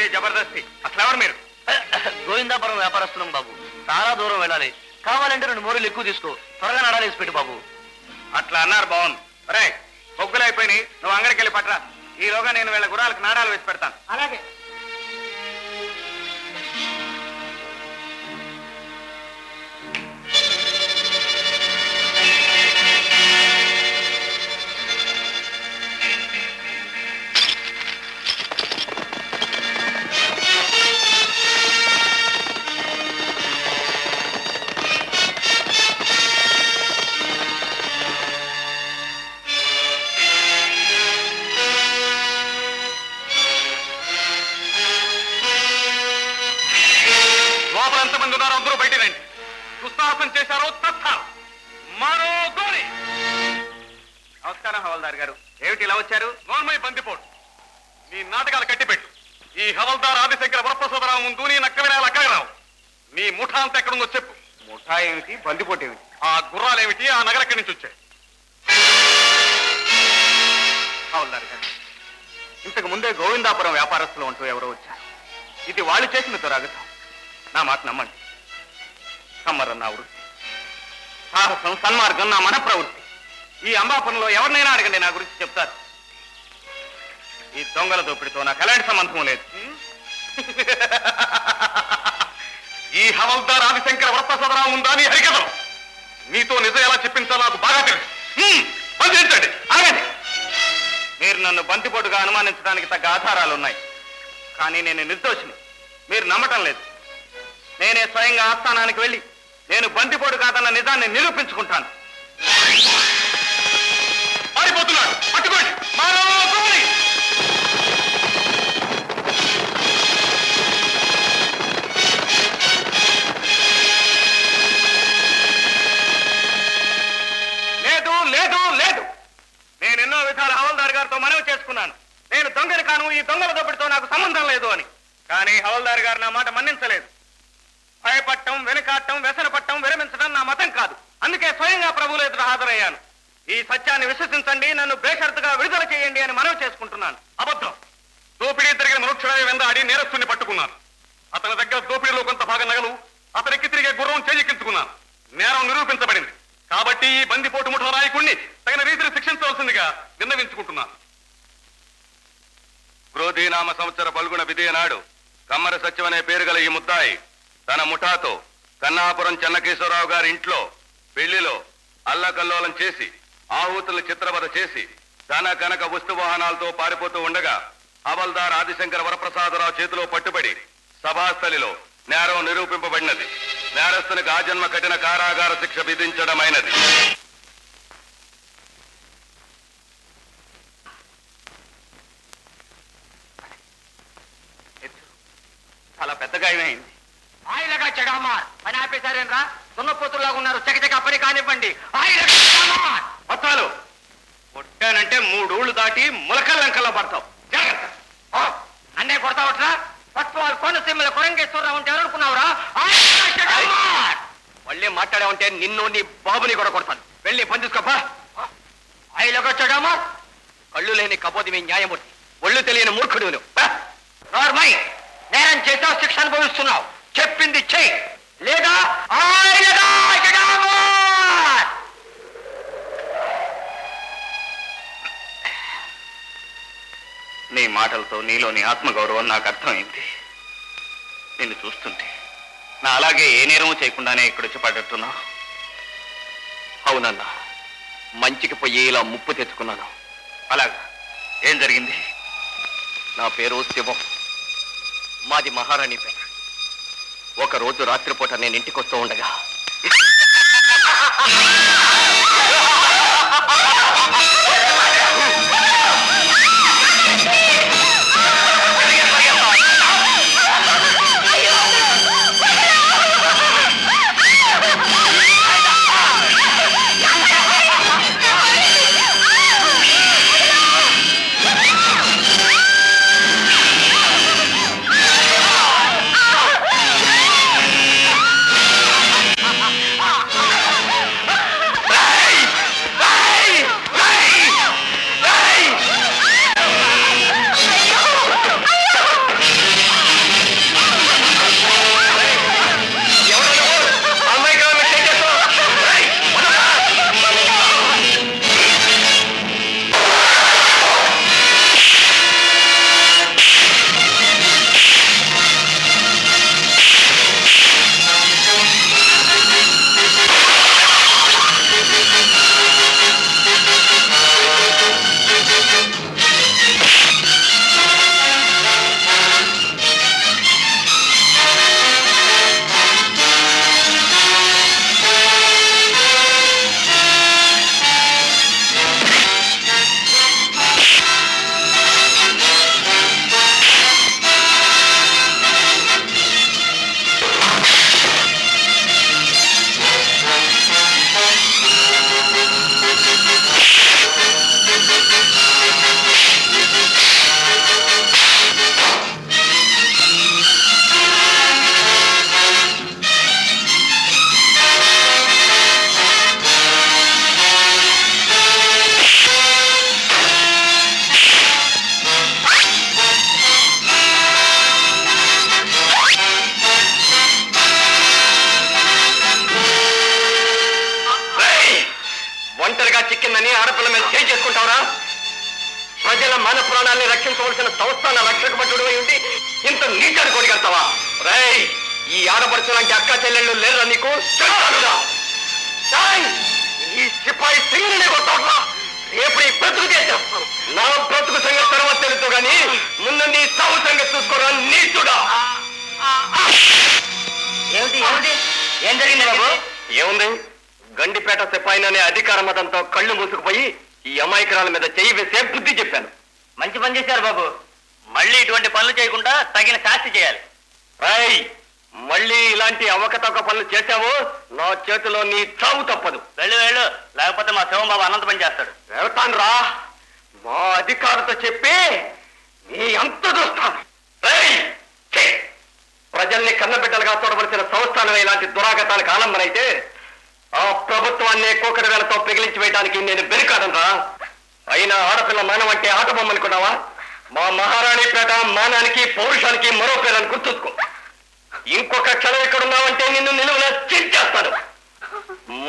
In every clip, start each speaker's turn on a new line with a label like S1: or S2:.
S1: ఏమిటి జబర్దస్తి? అసలు ఎవరు మీరు?
S2: గోవిందాపురం వ్యాపారస్తున్నాం బాబు. చాలా దూరం వెళ్ళాలి. కావాలంటే 2 మోరీలు ఎక్కువ తీసుకో. త్వరగా నడాలేసి పెట్టు బాబు.
S1: అట్లా అన్నారు బాగుంది. రే పొగ్గులు అయిపోయి నువ్వు అంగడికి వెళ్ళి పట్రా. ఈలోగా నేను వీళ్ళ గుర్రాలకు నాడాలు వేసి పెడతాను.
S2: అలాగే.
S1: చేశారో నమస్కారం హవల్దార్ గారు. ఏమిటి ఇలా వచ్చారు? నోర్మై బందిపోటు. నీ నాటకాలు కట్టిపెట్టు. ఈ హవల్దార్ ఆదిశంకర వరప్రసాదరావు ముందు నీ నక్కవిరాలు అక్కగరావు. నీ ముఠా అంతా ఎక్కడుందో చెప్పు. ముఠా ఏమిటి, బందిపోటు ఏమిటి, ఆ గుర్రాలేమిటి, ఆ నగర ఎక్కడి నుంచి వచ్చాయి? హవల్దార్ గారు, ఇంతకు ముందే గోవిందాపురం వ్యాపారస్తులు అంటూ ఎవరో వచ్చారు. ఇది వాళ్ళు చేసిన దురాగతం. నా మాట నమ్మండి. సమ్మరం నా వృత్తి, సాహసం సన్మార్గం నా మన ప్రవృత్తి. ఈ అంబాపురంలో ఎవరినైనా అడగండి, నా గురించి చెప్తారు. ఈ దొంగల దోపిడితో నాకు ఎలాంటి సంబంధం లేదు. ఈ హవల్దార్ ఆదిశంకర వరప్రసాదరావు ఉందా నీ హరికథం? నీతో నిజం ఎలా చెప్పించాలో నాకు బాగా తెలుసు. బంధించండి. ఆగండి. మీరు నన్ను బంతిపోటుగా అనుమానించడానికి తగ్గ ఆధారాలు ఉన్నాయి. కానీ నేను నిర్దోషిని. మీరు నమ్మటం లేదు. నేనే స్వయంగా ఆస్థానానికి వెళ్ళి నేను బంతిపోటు కాదన్న నిజాన్ని నిరూపించుకుంటాను. పారిపోతున్నాడు, పట్టుకోండి. లేదు లేదు లేదు, నేనెన్నో విధాల హవల్దార్ గారితో మనవి చేసుకున్నాను. నేను దొంగని కాను, ఈ దొంగల దోపిడితో నాకు సంబంధం లేదు అని. కానీ హవల్దార్ గారు నా మాట మన్నించలేదు. భయపట్టం, వెనుకాటం, వ్యసనపట్టం, విరమించడం నా మతం కాదు. అందుకే స్వయంగా ప్రభువుల ఎదుట హాజరయ్యాను. ఈ సత్యాన్ని విశ్వసించండి, నన్ను బేషరతుగా విడుదల చేయండి అని మనవి చేసుకుంటున్నాను. అబద్ధం. దోపిడీ జరిగిన మనుక్షణమే వెందాడి నేరస్తుని పట్టుకున్నాను. అతని దగ్గర దోపిడీలో కొంత భాగం నగలు, అతనికి తిరిగే గుర్రం చేజిక్కించుకున్నాను. నేరం నిరూపించబడింది. కాబట్టి ఈ బందిపోటు ముఠా నాయకుడిని తగిన రీతిని శిక్షించవలసిందిగా విన్నవించుకుంటున్నాను. క్రోధీనామ సంవత్సర పల్గొన విధేయ నాడు కమ్మర సత్యం అనే పేరు గల ఈ ముద్దాయి తన ముఠాతో కన్నాపురం చెన్నకేశ్వరరావు గారి ఇంట్లో పెళ్లిలో అల్లకల్లోలం చేసి ఆహూతులు చిత్రవద చేసి ధన కనక వస్తు వాహనాలతో పారిపోతూ ఉండగా హవల్దార్ ఆదిశంకర వరప్రసాదరావు చేతిలో పట్టుబడి సభాస్థలిలో నేరం నిరూపింపబడినది. నేరస్తునికి ఆజన్మ కఠిన కారాగార శిక్ష విధించడమైనది. చాలా పెద్దగా అయింది.
S2: ఆయిలగా చెడామార్ పని ఆపేశారేనరా? దున్నపోతుల్లాగా ఉన్నారు. చకచక పని కానివ్వండి.
S1: మొత్తాలు కొట్టానంటే 3 ఊళ్ళు దాటి ములకల్లంకల్లో పడతావు. జాగ్రత్త.
S2: అన్నే కొడతావట్రా? పట్టువాళ్ళు కోనసీమల కొరంగేశ్వరరావు ఉంటే ఎవరనుకున్నావురా?
S1: మళ్ళీ మాట్లాడావంటే నిన్ను నీ బాబుని కూడా కొడతాను. వెళ్ళి పని చూసుకోపా.
S2: ఆయిలగా చెడామార్
S1: కళ్ళు లేని కపోతి మీ న్యాయమూర్తి, ఒళ్ళు తెలియని మూర్ఖుడు నువ్వు.
S2: నోర్మై, నేరం చేసావు, శిక్ష అనుభవిస్తున్నావు. చెప్పింది చెయ్యి, లేదా ఆయిలగా చెడామార్.
S1: నీ మాటలతో నీలోని ఆత్మగౌరవం నాకు అర్థమైంది. నిన్ను చూస్తుంటే నా అలాగే ఏ నేరము చేయకుండానే ఇక్కడొచ్చి పడ్డట్టున్నా. అవునన్నా, మంచికి పోయి ఇలా ముప్పు తెచ్చుకున్నాను. అలాగా ఏం జరిగింది? నా పేరు శివం, మాది మహారాణిపేట. ఒకరోజు రాత్రిపూట నేను ఇంటికి వస్తూ ఉండగా అని ఆడపిల్ల మీద చేయి చేసుకుంటావురా? ప్రజల మాన ప్రాణాన్ని రక్షించవలసిన సంస్థాన రక్షక భటుడు ఉండి ఇంత నీచాన్ని కొడిగడతావా? రై, ఈ ఆడపడుచు లాంటి అక్క చెల్లెళ్ళు లేరా నీకు? ఈ సిపాయి సింగినే కొట్టావా? రేపు ఈ బ్రతుకు చేస్తాను. నా బ్రతుకు సంగతి తర్వాత తెలుసు గాని ముందు నీ సాగు సంగతి చూసుకోరా నీచుడా.
S2: ఏమిటి ఏమిటి ఏం జరిగింది బాబు?
S1: ఏముంది, గండిపేట సిపాయిననే అధికార మతంతో కళ్ళు మూసుకుపోయి ఈ అమాయకురాల మీద చెయ్యి వేసే బుద్ధి చెప్పాను.
S2: మంచి పని చేశారు బాబు. మళ్ళీ ఇటువంటి పనులు చేయకుండా తగిన శాస్తి చేయాలి.
S1: రై, మళ్ళీ ఇలాంటి అవకతవక పనులు చేశావు నా చేతిలో నీ చావు తప్పదు.
S2: వెళ్ళు వెళ్ళు, లేకపోతే మా శివం బాబు అనంత పని చేస్తాడు.
S1: వెళ్తాను రా, మా అధికారులతో చెప్పి నీ అంత చూస్తాను. ప్రజల్ని కన్నబిడ్డలుగా చూడవలసిన సంస్థానం ఇలాంటి దురాగతాలకు ఆలంబనైతే ఆ ప్రభుత్వాన్ని కోకటి వేలతో పిగిలించి వేయడానికి నేను బెరికాదనరా. అయినా ఆడపిల్ల మానం అంటే ఆట బొమ్మనుకున్నావా? మా మహారాణిపేట మానానికి పౌరుషానికి మరో పేరని గుర్తుంచుకో. ఇంకొక క్షణం ఎక్కడున్నావంటే నిన్ను నిలువున చించేస్తాను.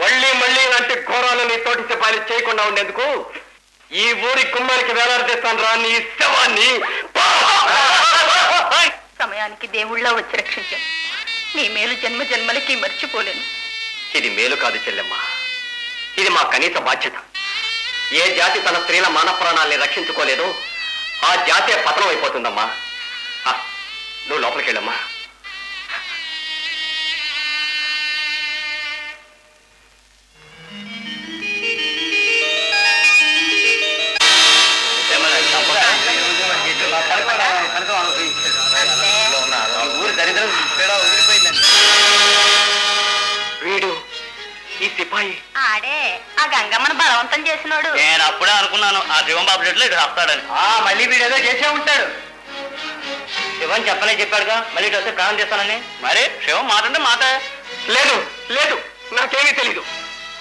S1: మళ్ళీ మళ్ళీ ఇలాంటి ఘోరాలు నీ తోటి సిపాయిలు చేయకుండా ఉండేందుకు ఈ ఊరి గుమ్మానికి వేలాడదీస్తాను రా నీ శవాన్ని.
S3: సమయానికి దేవుళ్ళ వచ్చి రక్షించాను. నీ మేలు జన్మ జన్మలకి మర్చిపోలేను.
S1: ఇది మేలు కాదు చెల్లెమ్మ, ఇది మా కనీస బాధ్యత. ఏ జాతి తన స్త్రీల మాన ప్రాణాల్ని రక్షించుకోలేదో ఆ జాతే పతనం అయిపోతుందమ్మా. నువ్వు లోపలికి వెళ్ళమ్మా. వీడు ఈ సిపాయి
S3: ఆడే ఆ గంగమ్మను బలవంతం చేసినాడు.
S2: నేను అప్పుడే అనుకున్నాను ఆ శివం బాబు చెట్లు ఇటు వస్తాడని.
S1: మళ్ళీ వీడు ఏదో చేసే ఉంటాడు.
S2: శివం చెప్పనే చెప్పాడుగా మళ్ళీ ఇటు వస్తే ప్రాణం చేస్తానని. మరి శివం మాట అంటే మాట.
S1: లేదు లేదు, నాకేమీ తెలీదు.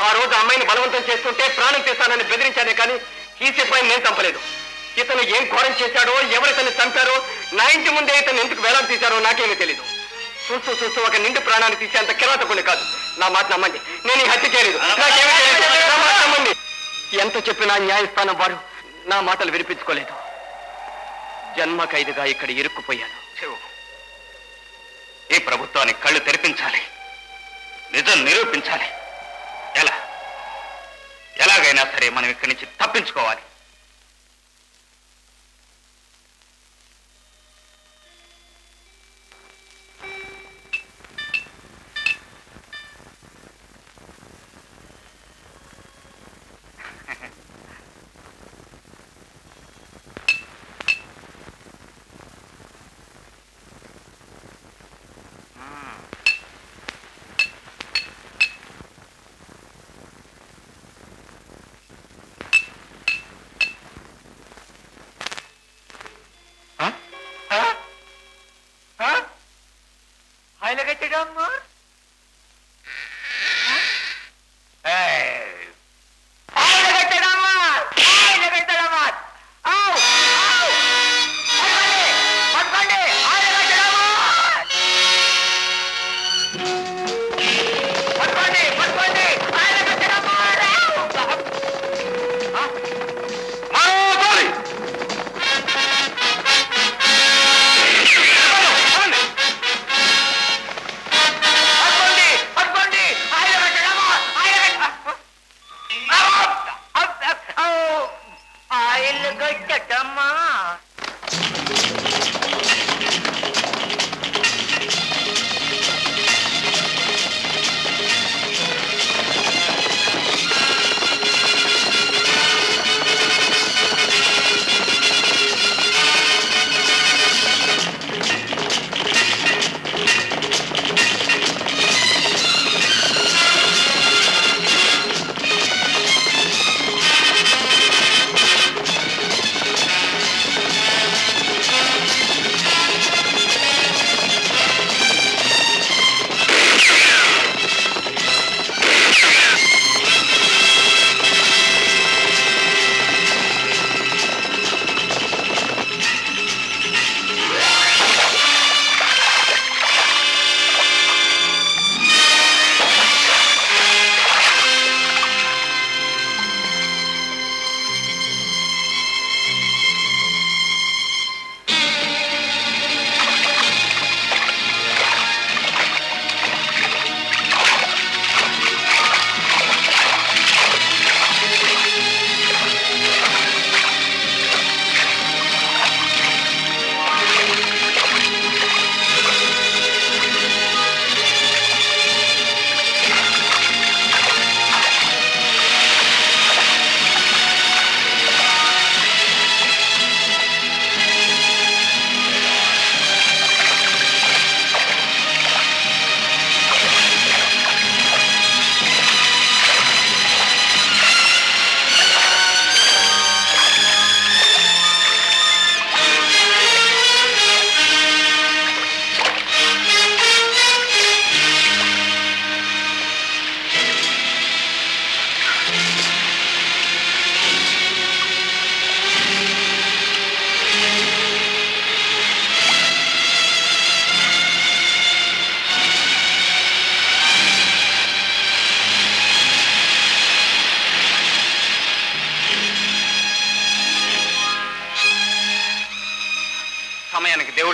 S1: ఆ రోజు అమ్మాయిని బలవంతం చేస్తుంటే ప్రాణం తీస్తానని బెదిరించానే కానీ ఈ సిపాయిని నేను చంపలేదు. ఇతను ఏం ఘోరం చేశాడో, ఎవరితను చంపారో, నా ఇంటి ముందే ఇతను ఎందుకు వేలాలు తీశారో నాకేమీ తెలీదు. చూస్తూ చూస్తూ ఒక నిండు ప్రాణాన్ని తీసేంత కిరాతకుని కాదు. నా మాట నమ్మండి, నేను ఈ హత్య చేయలేదు. నాకేమీ తెలీదు. నా మాట నమ్మండి. ఎంత చెప్పినా న్యాయస్థానం వారు నా మాటలు వినిపించుకోలేదు. జన్మ ఖైదుగా ఇక్కడ ఇరుక్కుపోయాను. ఈ ప్రభుత్వానికి కళ్ళు తెరిపించాలి, నిజం నిరూపించాలి. ఎలాగైనా సరే మనం ఇక్కడి నుంచి తప్పించుకోవాలి.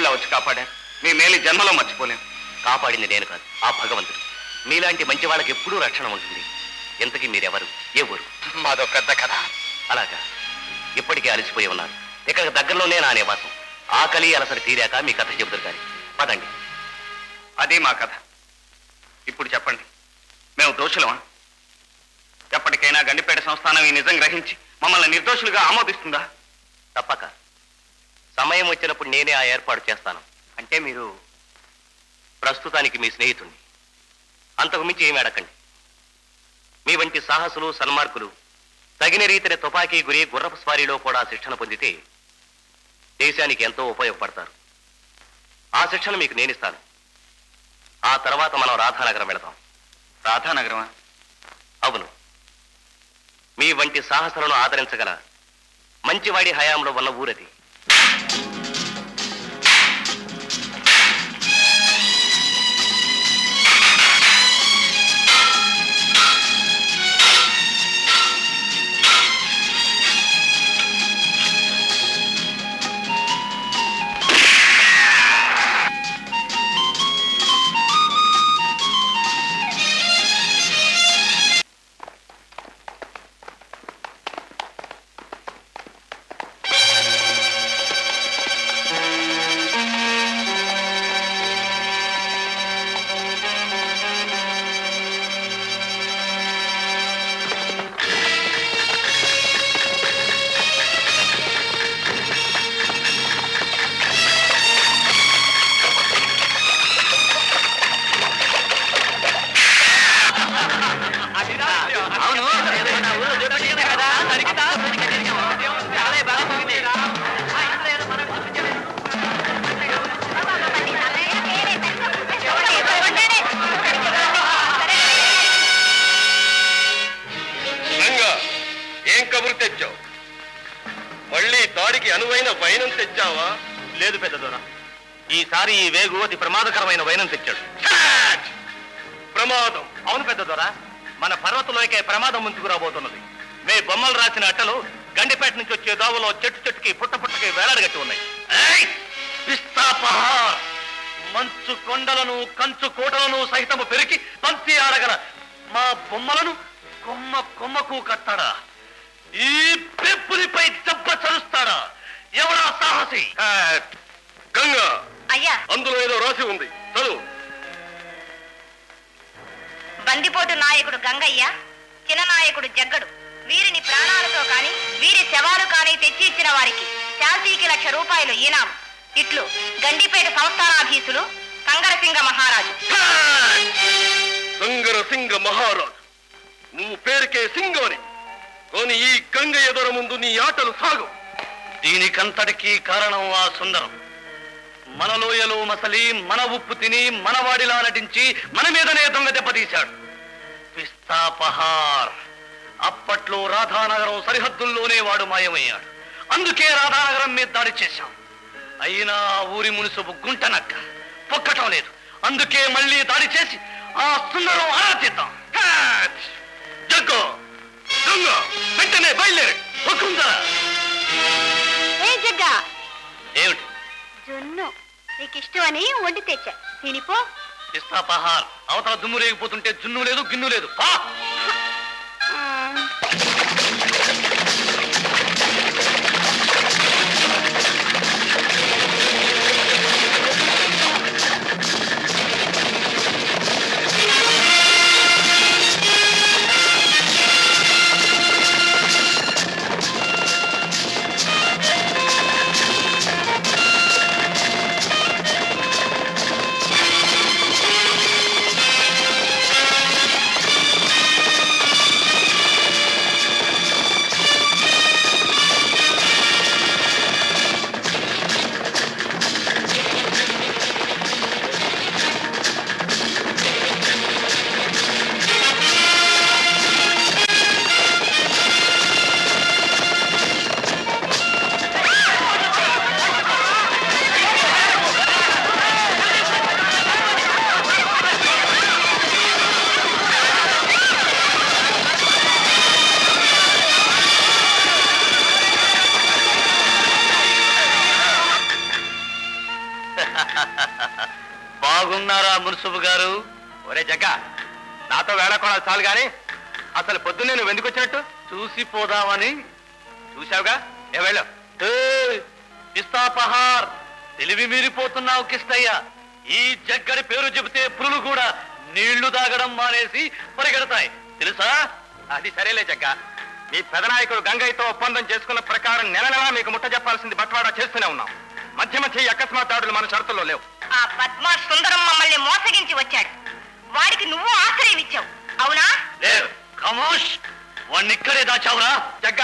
S1: ఇలా వచ్చి కాపాడారు. మీ మేలు జన్మలో మర్చిపోలేను.
S2: కాపాడింది నేను కాదు, ఆ భగవంతుడు. మీలాంటి మంచి వాళ్ళకి ఎప్పుడూ రక్షణ ఉంటుంది. ఎంతకీ మీరెవరు, ఏ ఊరు?
S1: మాదో పెద్ద కథ.
S2: అలాగా, ఇప్పటికే అలసిపోయి ఉన్నారు. ఇక్కడికి దగ్గరలోనే నా నివాసం. ఆకలి అలసరి తీరాక మీ కథ చెబుతారు కానీ పదండి.
S1: అది మా కథ. ఇప్పుడు చెప్పండి, మేము దోషులమా? ఎప్పటికైనా గండిపేట సంస్థానం ఈ నిజం గ్రహించి మమ్మల్ని నిర్దోషులుగా ఆమోదిస్తుందా?
S2: తప్పక. సమయం వచ్చినప్పుడు నేనే ఆ ఏర్పాటు చేస్తాను.
S1: అంటే మీరు
S2: ప్రస్తుతానికి మీ స్నేహితుణ్ణి. అంతకు మించి ఏమి అడగండి. మీ వంటి సాహసులు, సన్మార్కులు తగిన రీతిని తుపాకీ గురి, గుర్రపు స్వారీలో కూడా శిక్షణ పొందితే దేశానికి ఎంతో ఉపయోగపడతారు. ఆ శిక్షణ మీకు నేనిస్తాను. ఆ తర్వాత మనం రాధానగరం వెళతాం.
S1: రాధానగరమా?
S2: అవును. మీ వంటి సాహసులను ఆదరించగల మంచివాడి హయాంలో ఉన్న ఊరది.
S1: మళ్ళీ దాడికి అనువైన వైనం తెచ్చావా?
S2: లేదు పెద్దదొర, ఈసారి ఈ వేగు అతి ప్రమాదకరమైన వైనం తెచ్చాడు.
S1: ప్రమాదం?
S2: అవును పెద్దదొర, మన పర్వతంలోకే ప్రమాదం ముందుకు రాబోతున్నది. మే బొమ్మలు రాసిన అట్టలు గండిపేట నుంచి వచ్చే దావలో చెట్టు చెట్టుకి పుట్ట పుట్టకి వేలాడగట్టి ఉన్నాయి. మంచు కొండలను, కంచు కోటలను సహితము పెరిగి పంచి ఆడగల మా బొమ్మలను కొమ్మ కొమ్మకు కట్టాడా? ఈ పెప్పునిపై దెబ్బ చరుస్తాడా? ఎవడా సాహసి?
S1: గంగా,
S3: అయ్యా,
S1: అందులో ఏదో రాసి ఉంది, చదువు.
S3: బందిపోటు నాయకుడు గంగయ్య, చిన్న నాయకుడు జగ్గడు వీరిని ప్రాణాలతో కాని వీరి శవాలు కాని తెచ్చి ఇచ్చిన వారికి శాంతికి 1,00,000 రూపాయలు ఈనాం. ఇట్లు గండిపేట సంస్థానాధీశులు సంగరసింగ మహారాజు.
S1: సంగరసింగ మహారాజు, నువ్వు పేరుకే సింగోని, కానీ ఈ గంగ ఎదుర ముందు నీ ఆటలు సాగు.
S2: దీనికంతటికీ కారణం ఆ సుందరం. మన లోయలో మసలి, మన ఉప్పు తిని, మనవాడిలా నటించి మన మీదనే దొంగ దెబ్బతీశాడు. పిస్తాపహార్. అప్పట్లో రాధానగరం సరిహద్దుల్లోనే వాడు మాయమయ్యాడు. అందుకే రాధానగరం మీద దాడి చేశాం. అయినా ఊరి మునుసుపు గుంటనక్క పొక్కటం లేదు. అందుకే మళ్ళీ దాడి చేసి ఆ సుందరం ఆరాధిద్దాం.
S1: జగ్గో, గంగ, వెంటనే బయలుదేరి.
S3: జగ్గా,
S2: ఏమిటి?
S3: జున్ను నీకు ఇష్టమని వండి తెచ్చా, తినిపో.
S2: పిస్తాపహార్. అవతల దుమ్ము రేగిపోతుంటే జున్ను లేదు, గిన్ను లేదు. బాగున్నారా మున్సుబు గారు?
S1: ఒరే జగ్గ, నాతో వేళకోళాలు చాలు గాని అసలు పొద్దున్నే నువ్వు ఎందుకు వచ్చినట్టు?
S2: చూసిపోదామని.
S1: చూశావుగా, ఏ వెళ్ళు.
S2: పిస్తాపహార్, తెలివి మీరిపోతున్నావు కిష్టయ్య. ఈ జగ్గడి పేరు చెబితే పులులు కూడా నీళ్లు తాగడం మానేసి పరిగెడతాయి తెలుసా?
S1: అది సరేలే జగ్గ, మీ పెదనాయకుడు గంగయ్యతో ఒప్పందం చేసుకున్న ప్రకారం నెల నెలా మీకు ముట్ట చెప్పాల్సింది బట్వాడా చేస్తూనే ఉన్నాం. మధ్య మధ్య ఈ అకస్మాత్ దాడులు మన షరతుల్లో లేవు.
S3: ఆ పద్మా సుందరం మమ్మల్ని మోసగించి వచ్చాడు. వాడికి నువ్వు ఆశ్రయం ఇచ్చావు, అవునా?
S2: లేదు, ఖమోష్. వాడిని ఇక్కడే దాచావురా?
S1: జగ్గ,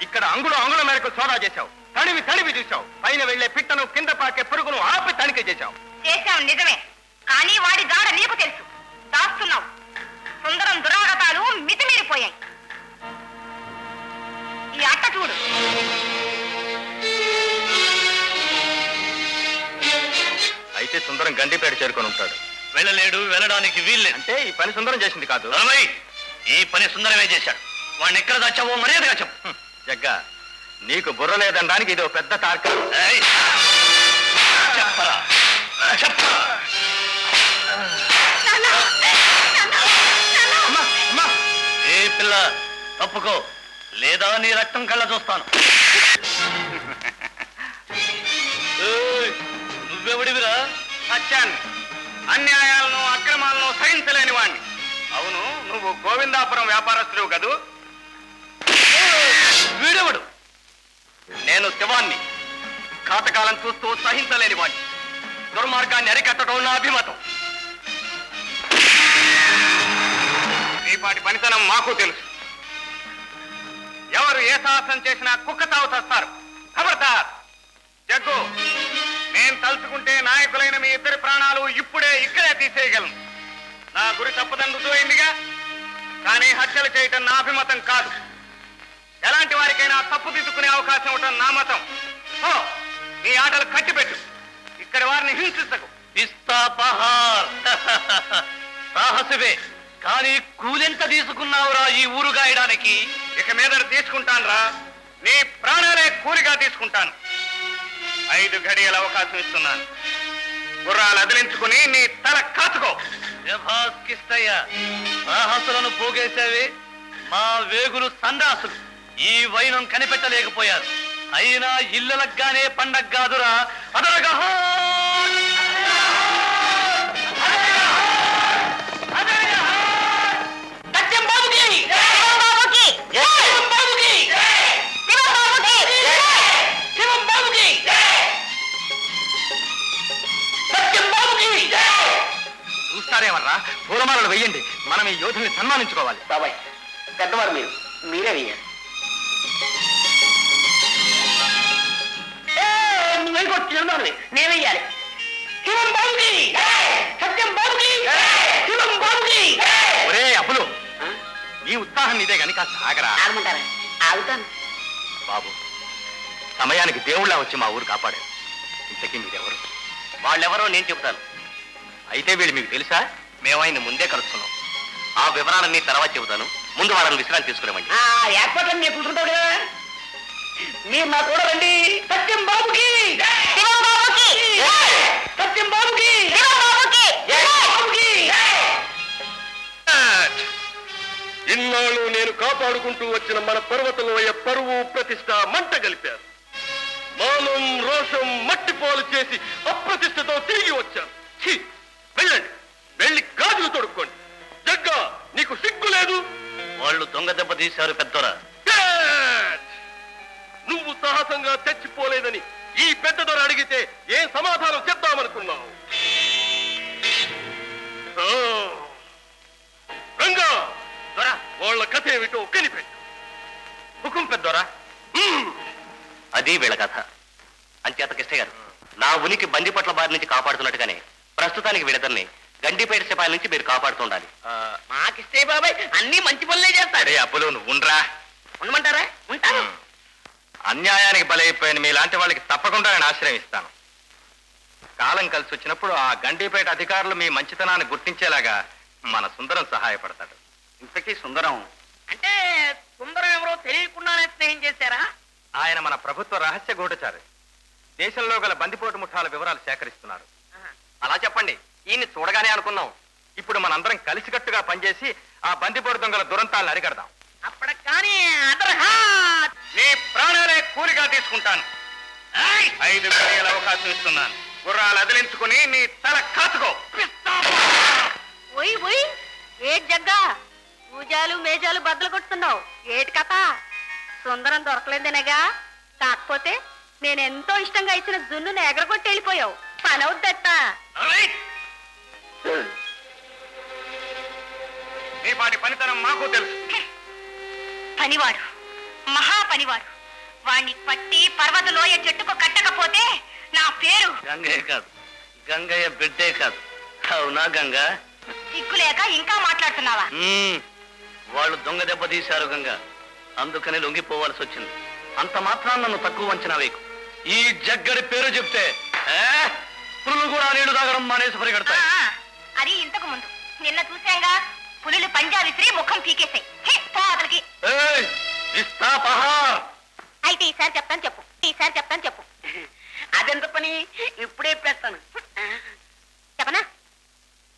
S1: ఇక్కడ అంగుళం మేరకు సోదా చేశావు, తడివి చూశావు, పైన వెళ్లే పిట్టను కింద పాకే పురుగును ఆపి తనిఖీ చేశావు.
S3: చేశావు నిజమే, కానీ వాడి జాడ నీకు తెలుసు. దాస్తున్నావు. సుందరం దురాగతాలు మితిమీరిపోయాయి. ఈ అట్ట చూడు.
S1: అయితే సుందరం గండిపేట చేరుకొని ఉంటాడు.
S2: వెళ్ళలేడు, వెళ్ళడానికి వీల్లేదు.
S1: అంటే ఈ పని సుందరం చేసింది కాదు.
S2: ఈ పని సుందరమే చేశాడు. వాడిని ఎక్కడ దాచావో మర్యాదగా చెప్పు.
S1: జగ్గ, నీకు బుర్ర లేదనడానికి ఇది పెద్ద తార్క.
S2: చెప్పరా చెప్పరా. ఏ పిల్ల, తప్పుకో, లేదా నీ రక్తం కళ్ళ చూస్తాను. నువ్వెవడివిరా?
S1: సత్యాన్ని, అన్యాయాలను అక్రమాలను సహించలేని వాణ్ణి. అవును, నువ్వు గోవిందాపురం వ్యాపారస్తుడు కదూ?
S2: వీడెవడు?
S1: నేను శివాన్ని, ఘాతకాలం చూస్తూ సహించలేని వాణ్ణి. దుర్మార్గాన్ని అరికట్టడం నా అభిమతం. నీపాటి పనితనం మాకు తెలుసు. ఎవరు ఏ సాహసం చేసినా కుక్క తావు చేస్తారు. ఖబర్దార్. జగ్గు, నేను తలుచుకుంటే నాయకులైన మీ ఇద్దరి ప్రాణాలు ఇప్పుడే ఇక్కడే తీసేయగలను. నా గురి తప్పుదని రుజువైందిగా. కానీ హత్యలు చేయటం నా అభిమతం కాదు. ఎలాంటి వారికైనా తప్పు దిద్దుకునే అవకాశం ఉండటం నా మతం. నీ ఆటలు కట్టిపెట్టు. ఇక్కడి వారిని హింసించకు.
S2: పిస్తాపహార్. సాహసవే, కానీ కూలెంత తీసుకున్నావురా ఈ ఊరు గాయడానికి?
S1: ఇక మీద తీసుకుంటానురా. నీ ప్రాణాలే కూలిగా తీసుకుంటాను. 5 గడియల అవకాశం ఇస్తున్నాను. గుర్రాలు అదిలించుకుని నీ తల కాచుకో.
S2: కిష్టయ్య, సాహసులను పోగేశావే. మా వేగులు సందాసులు ఈ వైనం కనిపెట్టలేకపోయారు. అయినా ఇళ్ళలగ్గానే పండగ కాదురా. అదరగా
S1: చూస్తారేమర్రా, పూలమాలలు వెయ్యండి. మనం ఈ యోధుల్ని సన్మానించుకోవాలి.
S4: బాబాయ్, పెద్దవారు మీరే వెయ్యాలి. నేను వెయ్యాలి. శివం బాబుకి, సత్యం బాబుకి, శివం బాబుకి.
S1: ఒరే అప్పులు, నీ ఉత్సాహం నీదే గని కాస్త ఆగరా.
S4: ఆగమంటారా? ఆగుతాను.
S1: బాబు, సమయానికి దేవుళ్ళ వచ్చి మా ఊరు కాపాడారు. ఇంతకీ మీరెవరు?
S2: వాళ్ళెవరో నేను చెబుతాను.
S1: అయితే వీళ్ళు మీకు తెలుసా?
S2: మేము ఆయన ముందే కలుసుకున్నాం. ఆ వివరాలన్నీ తర్వాత చెబుతాను. ముందు వాళ్ళని విశ్రాంతి తీసుకునేవండి.
S4: ఏర్పాట్లని నేను కూర్చుంటావు కదా, మీరు నా కూడా రండి. సత్యం బాబుకి,
S3: శివం బాబుకి,
S4: సత్యం బాబుకి,
S3: శివం బాబుకి.
S4: బాబుకి.
S5: ఇన్నాళ్ళు నేను కాపాడుకుంటూ వచ్చిన మన పర్వతలోయ పరువు ప్రతిష్ట మంట గలిపారు. మానం రోషం మట్టిపాలు చేసి అప్రతిష్టతో తిరిగి వచ్చాను. వెళ్ళండి, వెళ్ళి గాజులు తొడుక్కోండి. జగ్గా, నీకు సిగ్గు లేదు?
S2: వాళ్ళు దొంగ దెబ్బ తీశారు పెద్దోరా.
S5: నువ్వు సాహసంగా తెచ్చిపోలేదని ఈ పెద్ద దొర అడిగితే ఏం సమాధానం చెప్తామనుకున్నావు? రంగా, వాళ్ళ కథ ఏమిటో కనిపెట్టు.
S1: హుకుం పెద్దోరా.
S2: అది వీళ్ళ కథ. అంచేత కిష్ట గారు, నా ఉనికి బందిపట్ల బారి నుంచి కాపాడుతున్నట్టుగానే ప్రస్తుతానికి వీళ్ళిద్దరిని గండిపేట సిపాయిల నుంచి మీరు కాపాడుతుండాలి.
S4: మాకిస్తే బాబాయ్ అన్ని మంచి పనులే చేస్తారు.
S1: అరే అప్పులు, నువ్వు ఉండరా.
S4: ఉండమంటారా? ఉంటాను.
S1: అన్యాయానికి బలైపోయిన మీలాంటి వాళ్ళకి తప్పకుండా నేను ఆశ్రయం ఇస్తాను. కాలం కలిసి వచ్చినప్పుడు ఆ గండిపేట అధికారులు మీ మంచితనాన్ని గుర్తించేలాగా మన సుందరం సహాయపడతాడు. ఇంతకీ సుందరం
S4: అంటే సుందరం ఎవరో తెలియకుండానే స్నేహం చేశారా?
S1: ఆయన మన ప్రభుత్వ రహస్య గూఢచారి. దేశంలో గల బందిపోటు ముఠాల వివరాలు సేకరిస్తున్నారు. అలా చెప్పండి. ఈయన్ని చూడగానే అనుకున్నాం, ఇప్పుడు మనందరం కలిసికట్టుగా పనిచేసి ఆ బందిపోటు దొంగల దురంతాలను అరికడదాం.
S4: అప్పటికి కానీ
S1: నీ ప్రాణాలే కూలిగా తీసుకుంటాను. 5 గడియల అవకాశం ఇస్తున్నాను. గుర్రాలు అదిలించుకుని నీ తల కాచుకో.
S3: ఓయ్ ఓయ్, ఏటి జగ్గా పూజాలు మేజాలు బద్దలు కొట్టుతున్నావు? ఏటి కథ? సుందరం దొరకలేదనేగా? కాకపోతే నేనెంతో ఇష్టంగా ఇచ్చిన జున్నును ఎగరగొట్టి వెళ్ళిపోయావు. పని అవుద్దట.
S1: నీ పాటి పనితనం మాకు తెలుసు.
S3: పనివాడు, మహా పనివాడు. వాణ్ణి పట్టి పర్వత లోయ చెట్టుకు కట్టకపోతే నా పేరు
S2: గంగయ్య కాదు, గంగయ్య బిడ్డే కాదు. అవునా గంగా?
S3: సిగ్గులేక ఇంకా మాట్లాడుతున్నావా?
S2: వాళ్ళు దొంగ దెబ్బ తీశారు గంగా, అందుకని లొంగిపోవాల్సి వచ్చింది. అంత మాత్రాన్ని నన్ను తక్కువ అంచనా వేయకు. ఈ జగ్గడి పేరు చెప్తే పులులు కూడా నీళ్లు తాగడం మానేసి పరిగెడతాయి.
S3: అది ఇంతకు ముందు. నిన్న చూశాంగా, పులులు పంజా విసిరి ముఖం పీకేశాయి. అతనికి
S2: ఇస్తా పహార్.
S3: అయితే ఈసారి చెప్తాను చెప్పు, ఈసారి చెప్తాను చెప్పు.
S4: అదెంత పని? ఇప్పుడే పెడతాను.
S3: చెప్పనా?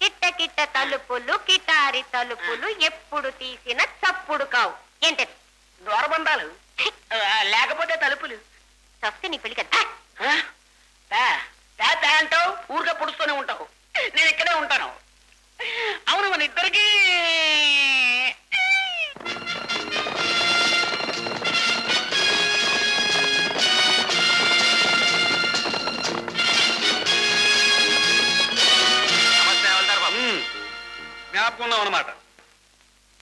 S3: కిట్ట కిట్ట తలుపులు కిటారి తలుపులు ఎప్పుడు తీసిన చప్పుడు కావు. ఏంటది?
S4: దూరబంధాలు లేకపోతే తలుపులు.
S3: చస్తే నీ పెళ్లి కదా.
S4: అంటావు, ఊరిగా పుడుస్తూనే ఉంటావు. నేను ఇక్కడే ఉంటాను. అవును, మన ఇద్దరికి
S1: జ్ఞాపకం ఉన్నాం అన్నమాట.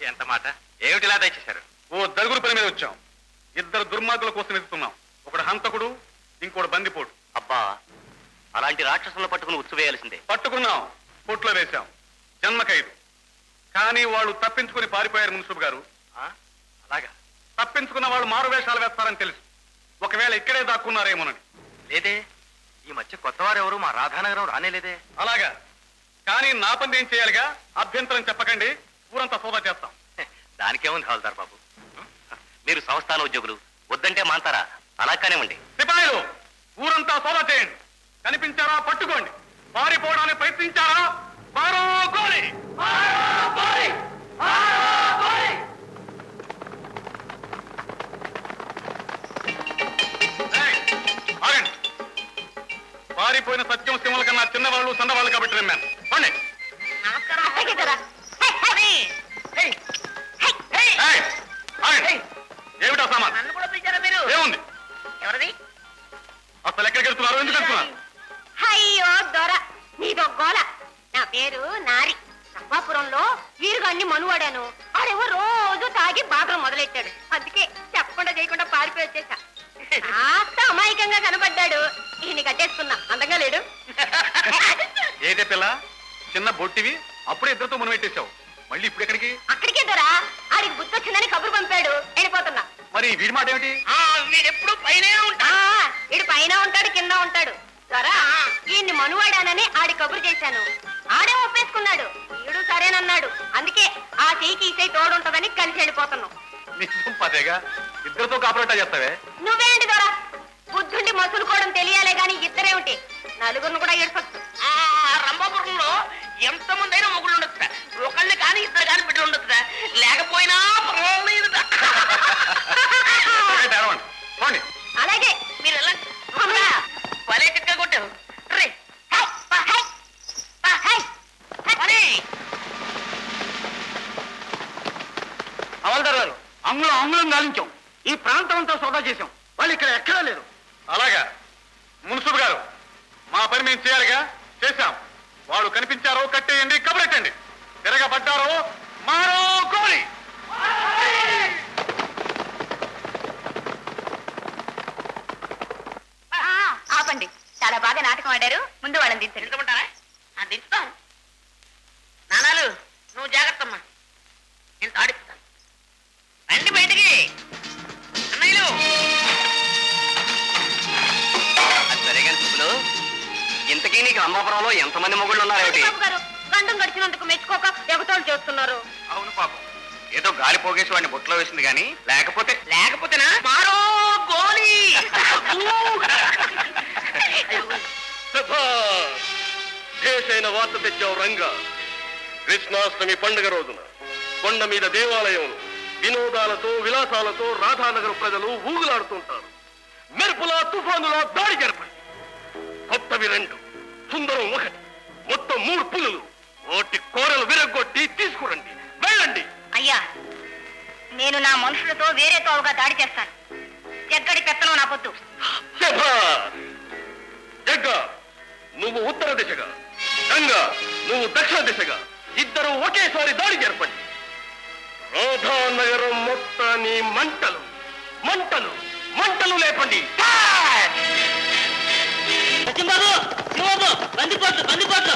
S1: ఎంత మాట? ఏమిటిలా దయచేశారు? ఓ దరుగురు పని మీద వచ్చాం. 2 దుర్మార్గుల కోసం ఎదుగుతున్నాం. ఒకడు హంతకుడు, ఇంకోటి బందిపోటు.
S2: అబ్బా, అలాంటి రాక్షసులను పట్టుకుని ఉచ్చువేయాల్సిందే.
S1: పట్టుకున్నాం, పొట్లో వేశాం, జన్మ ఖైదు. కానీ వాళ్ళు తప్పించుకుని పారిపోయారు మున్సిబు గారు. అలాగా? తప్పించుకున్న వాళ్ళు మారు వేషాలు వేస్తారని తెలుసు. ఒకవేళ ఇక్కడే దాక్కున్నారేమోనని. లేదే, ఈ మధ్య కొత్తవారెవరు మా రాధానగరం రానేలేదే. అలాగా? కానీ నా పని ఏం చేయాలిగా? అభ్యంతరం చెప్పకండి, ఊరంతా సోదా చేస్తాం.
S2: దానికేముంది హవల్దార్ బాబు, మీరు సంస్థాన ఉద్యోగులు, వద్దంటే మాంతారా? అలా కానివ్వండి.
S1: సిపాయిలు, ఊరంతా సోదా చేయండి. కనిపించారా పట్టుకోండి, పారిపోవడానికి ప్రయత్నించారా మారో గోలి. ఆగండి. పారిపోయిన సత్యం సింహల కన్నా చిన్నవాళ్ళు సన్నవాళ్ళు కాబట్టి నమ్మాను. పండి. ఏమిటా సామాన్?
S4: నన్ను కూడా పిలిచారా మీరు?
S1: ఏముంది?
S4: ఎవరిది?
S1: అసలు ఎక్కడికి వెళ్తున్నారు? ఎందుకు వెళ్తున్నారు?
S3: అయ్యో దొర, నీదో గోల. నా పేరు నారి. సభాపురంలో వీరుగాన్ని మనువాడాను. ఆడేవో రోజు తాగి బాగా మొదలెట్టాడు. అందుకే చెప్పకుండా చేయకుండా పారిపోయి వచ్చేసా. కాస్త అమాయకంగా కనబడ్డాడు. ఈయన కట్టేసుకున్నా. అందంగా లేడు?
S1: ఏదే పిల్ల, చిన్న బొట్టివి, అప్పుడే 2తో మునవెట్టేశావు. మళ్ళీ ఇప్పుడు ఎక్కడికి?
S3: అక్కడికే దొరా, ఆడికి గుర్తొచ్చిందని కబురు పంపాడు. వెళ్ళిపోతున్నా.
S1: మరి వీడి మాట ఏమిటి?
S4: వీడెప్పుడు పైన ఉంటా.
S3: ఇడు పైన ఉంటాడు, కింద ఉంటాడు. దొరా, ఈయన్ని మనువాడానని ఆడి కబురు చేశాను. ఆడే ఒప్పేసుకున్నాడు. ఈడు సరేనన్నాడు. అందుకే ఆ చెయ్యికి ఈ చెయ్యి తోడుంటదని కలిసి వెళ్ళిపోతున్నాం.
S1: నిజం పదేగా, 2తో కాపరేటా చేస్తావే?
S3: నువ్వేంటి దొరా, బుద్ధుండి మసులుకోవడం తెలియాలే గాని ఇద్దరేమిటి, నలుగురిని కూడా ఏడ్పచ్చు.
S4: రంభాపురంలో ఎంతమంది అయినా మొగుళ్ళు ఉండొచ్చుట. ఒకళ్ళు కానీ 2 కానీ బిడ్డలు ఉండొచ్చుట. లేకపోయినా పర్వాలేదుట.
S1: పోండి.
S3: అలాగే
S4: మీరు ఎలా భలే చిక్క కొట్టావు. రే
S1: హవల్దార్ గారు, అంగుళం గాలించాం. ఈ ప్రాంతం అంతా సోదా చేశాం. వాళ్ళు ఇక్కడ ఎక్కడా లేరు. అలాగా? మున్సిబు గారు, మా పని మేము చేయాలిగా, చేశాం. వాళ్ళు కనిపించారో కట్టేయండి, కబురెట్టండి. తిరగబడ్డారో మారో గోలి.
S3: ఆపండి. చాలా బాగా నాటకం ఆడారు. ముందు వాళ్ళని దించండి.
S4: దించమంటారా? దించుతాను. నానాలు, నువ్వు జాగ్రత్తమ్మా, నేను తాడిస్తాను. రండి బయటికి అన్నయ్యలు.
S2: అది సరేగా సుబ్బులు, ఇంతకీ నీకు రంభాపురంలో ఎంతమంది మొగుళ్ళు ఉన్నారేమిటి?
S3: బాబు గారు, గండం గడిచినందుకు మెచ్చుకోక ఎగతాళి చేస్తున్నారు.
S1: అవును పాపం, ఏదో గాలి పోగేసి వాడిని బొట్లో వేసింది కానీ
S4: లేకపోతేనా మారో గోలి.
S5: భేషైన వార్త తెచ్చావు రంగా. కృష్ణాష్టమి పండుగ రోజున కొండ మీద దేవాలయంలో వినోదాలతో విలాసాలతో రాధానగర్ ప్రజలు ఊగులాడుతుంటారు. మెరుపులా తుఫానులా దాడి జరపండి. కొత్తవి 2, సుందరం 1, మొత్తం 3 పులులు. ఓటి కోరలు విరగొట్టి తీసుకురండి. వెళ్ళండి.
S3: అయ్యా, నేను నా మనుషులతో వేరే తోవగా దాడి చేస్తాను. జగ్గడి పెత్తనం నా పొద్దు.
S5: జగ్గ, నువ్వు ఉత్తర దిశగా, గంగా నువ్వు దక్షిణ దిశగా, ఇద్దరు ఒకేసారి దాడి జరపండి. రాధానగరం మొత్తాన్ని మంటలు మంటలు మంటలు లేపండి.
S4: బాబు బాబు బందిపోట్లు బందిపోట్లు.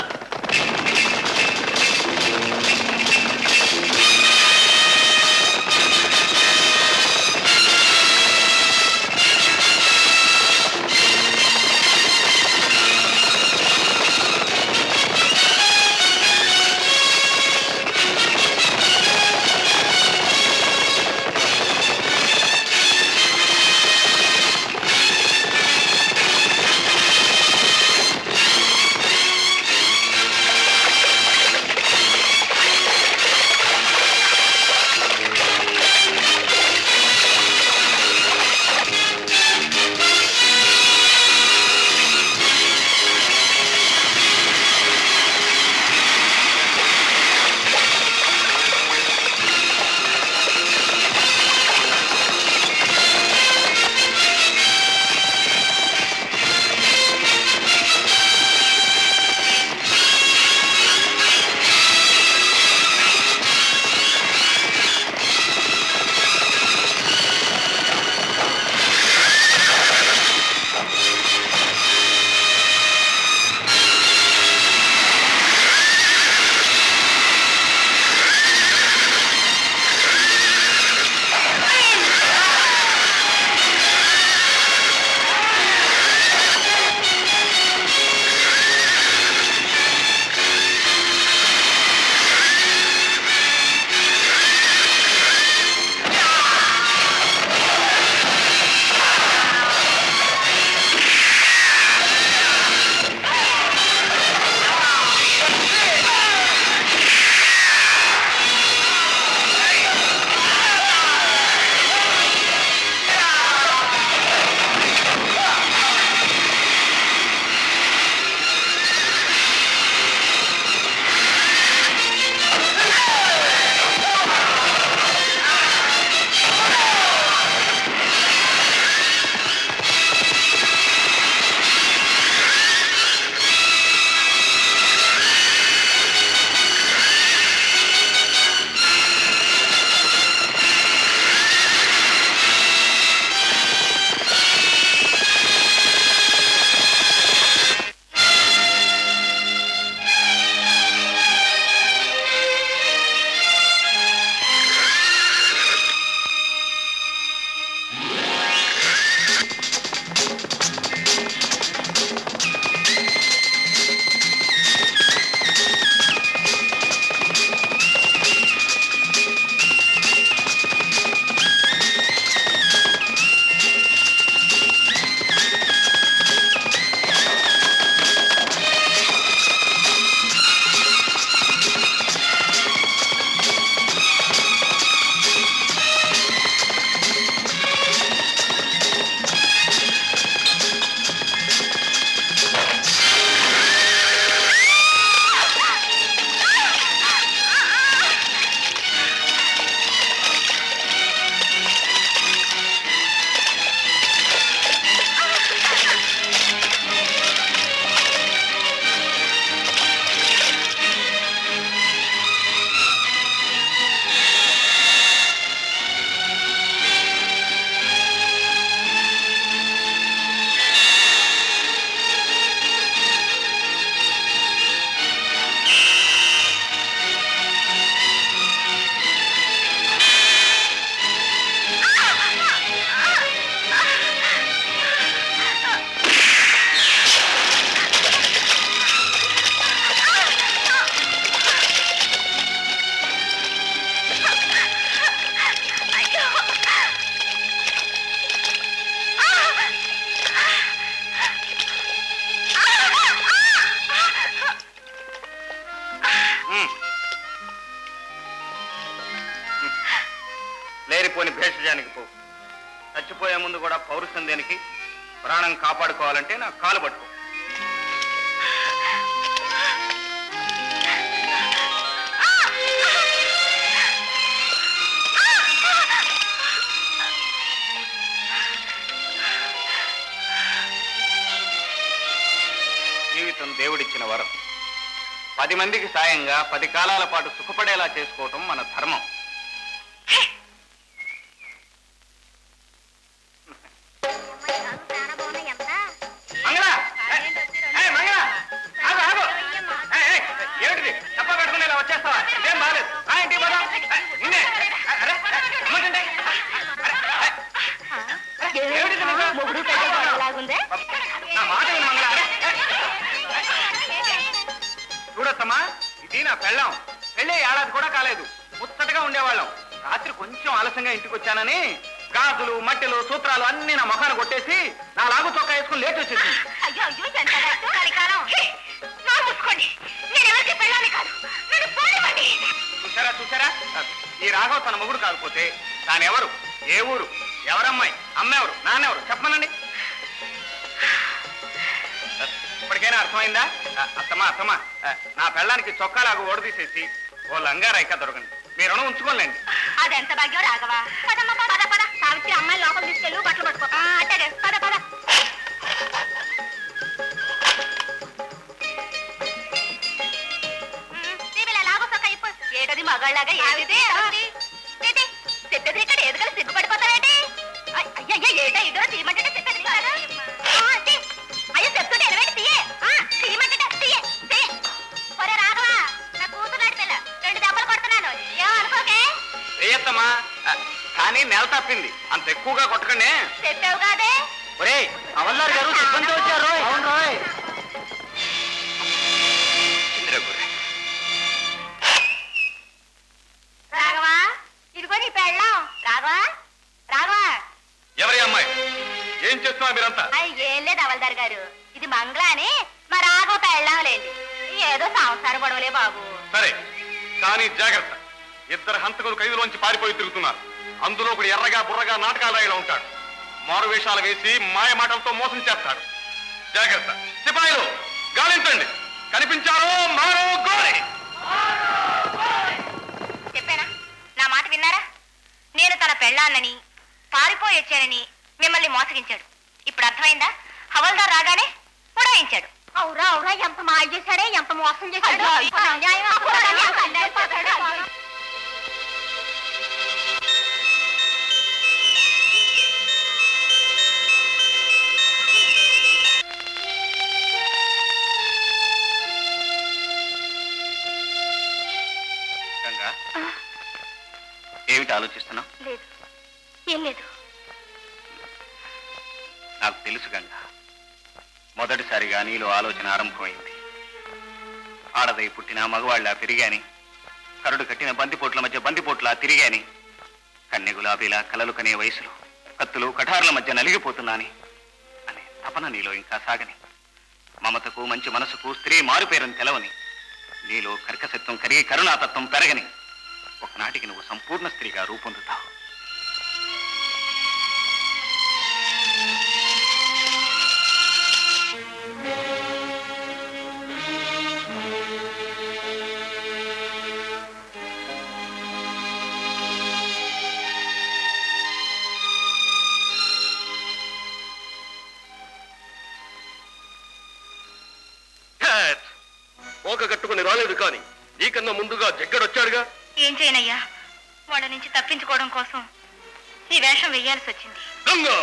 S1: రాజ్యానికి పో. చచ్చిపోయే ముందు కూడా పౌరుషం దేనికి? ప్రాణం కాపాడుకోవాలంటే నా కాలు పట్టుకో. జీవితం దేవుడిచ్చిన వరం. 10 మందికి సాయంగా 10 కాలాల పాటు సుఖపడేలా చేసుకోవటం మన ధర్మం. ఏమిటిది చెప్ప పెట్టుకుని ఇలా వచ్చేస్తావా? ఏం బాలేదు. ఇంటికి పోదాం. నిన్నే నా మాట విను మంగళ. చూడొద్దమ్మా, ఇది నా పెళ్ళాం. పెళ్ళే ఏడాది కూడా కాలేదు. ముచ్చటగా ఉండేవాళ్ళం. రాత్రి కొంచెం ఆలస్యంగా ఇంటికి వచ్చానని గాజులు మట్టెలు సూత్రాలు అన్ని నా ముఖాన్ని కొట్టేసి నా లాగు చొక్కా వేసుకుని లేట్ వచ్చేసి. చూసారా చూసారా, ఈ రాఘవ్ తన మొగుడు కాకపోతే తానెవరు, ఏ ఊరు, ఎవరమ్మాయి, అమ్మెవరు, నాన్నెవరు చెప్పమనండి. ఇప్పటికైనా అర్థమైందా? అత్తమ్మా నా పెళ్ళానికి చొక్కాలాగా ఓడదీసేసి ఓ లంగా రైకా దొరకండి. మీ రుణం ఉంచుకోలేండి.
S3: అదెంత భాగ్యం రాఘవా. పదమ్మ పద పద. సావిత్రి అమ్మాయి లోపల తీసుకెళ్ళు, బట్టలు పట్టుకో. అట్టే పద పద. ఏటది మగాళ్ళలాగా ఏది చెప్పేది ఇక్కడ ఎదుగలు సిగ్గుపడిపోతావేంటి? అయ్యయ్య ఏటో ఇదో తీయమంటే చెప్పేది కదా. అయ్యో చెప్తుంటే ఎనవేంటి తీయే తీయమంటే తీయే తీయే. ఒరే రాఘవా, నా కూతురు నడిపిల్ల 2 దెబ్బలు కొడుతున్నాను. ఏమో అనుకోకే.
S1: వేయత్తమ్మా, కానీ నెల తప్పింది. అంత ఎక్కువగా కొట్టకండి.
S3: చెప్పావు కాదే.
S1: ఒరే అవల్లారు గారు సిబ్బంది వచ్చారు. అవును రాయ్.
S3: రాఘవా, ఇదిగో నీ పెళ్ళాం. రాఘవా రాఘవా.
S1: ఎవరి అమ్మాయి? ఏం చేస్తున్నా మీరంతా?
S3: ఏం లేదు అవల్దార్ గారు, ఇది మంగళ అని మా రాఘవ పెళ్ళాంలేండి. ఏదో సంసార గొడవలే బాబు.
S1: సరే, కానీ జాగ్రత్త. 2 హంతకులు ఖైదులోంచి పారిపోయి తిరుగుతున్నారు. అందులో ఒకడు ఎర్రగా బుర్రగా నాటకాలు రాయిలో ఉంటాడు. మారు వేషాలు వేసి మాయ మాటలతో మోసం చేస్తాడు. జాగ్రత్త. సిపాయిలు గాలించండి. కనిపించారో మారో గోరి.
S3: చెప్పానా? నా మాట విన్నారా? నేను తన పెళ్ళాన్నని పారిపోయి వచ్చానని మిమ్మల్ని మోసగించాడు. ఇప్పుడు అర్థమైందా? హవల్దార్ రాగానే ఉడాయించాడు. అవురా అవురా, ఎంత మాయ చేశాడే, ఎంత మోసం చేశాడు.
S1: ఏమిటి ఆలోచిస్తున్నావు?
S3: లేదు, ఏం లేదు.
S1: నాకు తెలుసు గంగా, మొదటిసారిగా నీలో ఆలోచన ఆరంభమైంది. ఆడదై పుట్టిన మగవాళ్ళ పెరిగాని, కరుడు కట్టిన బందిపోట్ల మధ్య బందిపోట్లా తిరిగాని, కన్నె గులాబీలా కలలు కనే వయసులో కత్తులు కఠారుల మధ్య నలిగిపోతున్నాని అనే తపన నీలో ఇంకా సాగని, మమతకు మంచి మనసుకు స్త్రీ మారుపేరని తెలవని, నీలో కర్కశత్వం కరిగి కరుణాతత్వం పెరగని ఒకనాటికి నువ్వు సంపూర్ణ స్త్రీగా రూపొందుతావు.
S5: ఓక కట్టుకుని రాలేదు, కానీ నీకన్నా ముందుగా జగ్గడొచ్చాడుగా.
S3: ఏం చేయనయ్యా, వాళ్ళ నుంచి తప్పించుకోవడం కోసం ఈ వేషం వెయ్యాల్సి వచ్చింది.
S5: గంగా,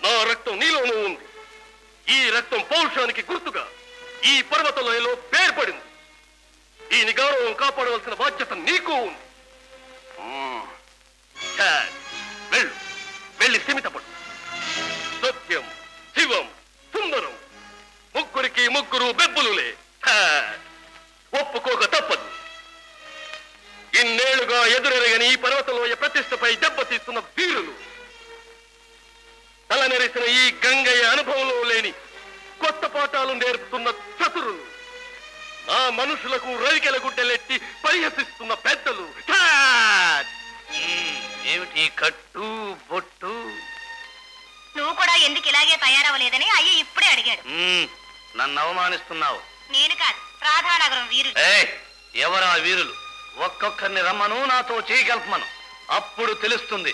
S5: నా రక్తం నీలోనూ ఉంది. ఈ రక్తం పౌరుషానికి గుర్తుగా ఈ పర్వతలోయలో పేర్పడింది. దీని గౌరవం కాపాడవలసిన బాధ్యత నీకు ఉంది. వెళ్ళు, వెళ్ళి స్థిమితపడు. సత్యం, శివం, సుందరం, ముగ్గురికి ముగ్గురు బెబ్బులులే. ఒప్పుకోక తప్పదు. ఇన్నేళ్లుగా ఎదురెరగని ఈ పర్వతలోయ ప్రతిష్టపై దెబ్బతీస్తున్న వీరులు, తలనెరిసిన ఈ గంగయ్య అనుభవంలో లేని కొత్త పాఠాలు నేర్పుతున్న చతురులు, నా మనుషులకు రవికెల గుడ్డలెట్టి పరిహసిస్తున్న పెద్దలు.
S2: ఏమిటి కట్టు బొట్టు?
S3: నువ్వు కూడా ఎందుకు ఇలాగే తయారవ్వలేదని అయ్య ఇప్పుడే అడిగాడు.
S2: నన్ను అవమానిస్తున్నావు.
S3: నేను కాదు, రాధానగరం వీరులు.
S2: ఎవరా వీరులు? ఒక్కొక్కరిని రమ్మను, నాతో చేయగలపమను, అప్పుడు తెలుస్తుంది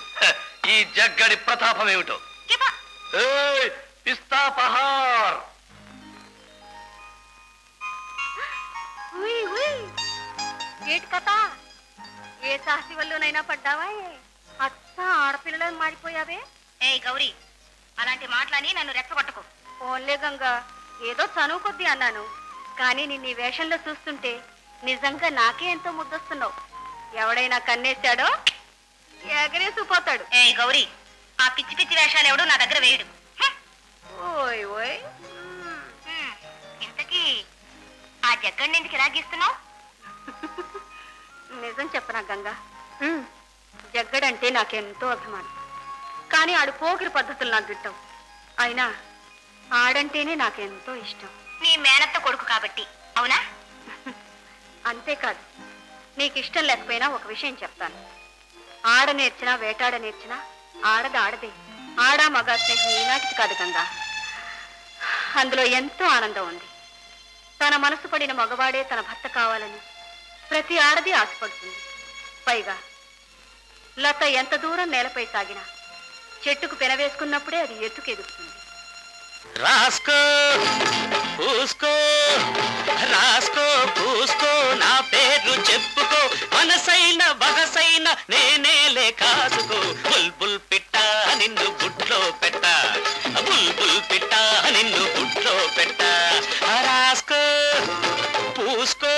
S2: ఈ జగ్గడి ప్రతాపం ఏమిటో. పిస్తా పహార్.
S3: ఏటి కథ? ఏ సాహసి వల్లనైనా పడ్డావా? అచ్చ ఆడపిల్లలను మారిపోయావే. ఏ గౌరీ, అలాంటి మాటలని నన్ను రెచ్చగొట్టకు. ఓన్లే గంగా, ఏదో చనువు కొద్దీ అన్నాను, కానీ నిన్ను ఈ వేషంలో చూస్తుంటే నిజంగా నాకే ఎంతో ముద్దొస్తున్నావు. ఎవడైనా కన్నేశాడో ఎగరేసిపోతాడు. ఏ గౌరీ, ఆ పిచ్చి పిచ్చి వేషాలు ఎవడు నా దగ్గర వేయడు. ఓయ్ ఓయ్, ఇంతకీ ఆ జగ్గడిని ఎందుకు ఇలా గీస్తున్నావు? నిజం చెప్పనా గంగా, జగ్గడంటే నాకెంతో అభిమానం, కానీ ఆడు పోకిరి పద్ధతులు నాకు గిట్టవు. అయినా ఆడంటేనే నాకెంతో ఇష్టం. నీ మేనత్త కొడుకు కాబట్టి అవునా? అంతేకాదు, నీకు ఇష్టం లేకపోయినా ఒక విషయం చెప్తాను. ఆడ నేర్చినా వేటాడ నేర్చినా ఆడది ఆడదే. ఆడా మగ స్నేహం ఈనాటికి కాదు గంగా, అందులో ఎంతో ఆనందం ఉంది. తన మనసు పడిన మగవాడే తన భర్త కావాలని ప్రతి ఆడది ఆశపడుతుంది. పైగా లత ఎంత దూరం నేలపై సాగినా చెట్టుకు పెనవేసుకున్నప్పుడే అది ఎత్తుకెదుగుతుంది.
S2: రాస్కో పూసుకో, రాస్కో పూసుకో, నా పేరు చెప్పుకో, మనసైన బగసైన నేనేలే కాసుకో. బుల్బుల్ పిట్ట నిన్ను గుడ్లో పెట్ట, బుల్బుల్ పిట్ట నిన్ను గుడ్లో పెట్ట. రాస్కో పూసుకో,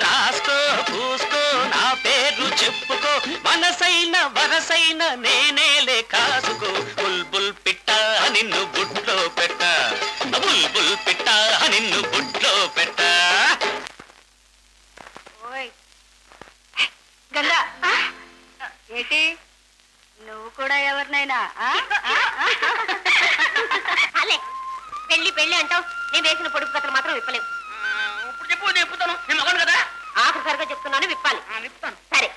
S2: రాస్కో పూసుకో, నా పేరు చెప్పుకో, మనసైన బగసైన నేనేలే కాసుకో. బుల్బుల్ పిట్ట నిన్ను గుడ్లో పెట్ట, బుల్బుల్ పిట్ట నిన్ను గుడ్లో పెట్ట.
S3: ఓయ్ గంగా, ఏంటి నువ్వు కూడా ఎవరినైనా అలే పెళ్లి పెళ్లి అంటావు, నేను వేసిన పొడుపు కథలు మాత్రం విప్పలేవు.
S4: ఇప్పుడు చెప్పు, నేను చెప్పుతాను. నేను మగను కదా.
S3: ఆఖరిసరిగా చెప్తున్నాను, విప్పాలి.
S4: విప్పుతాను.
S3: సరే.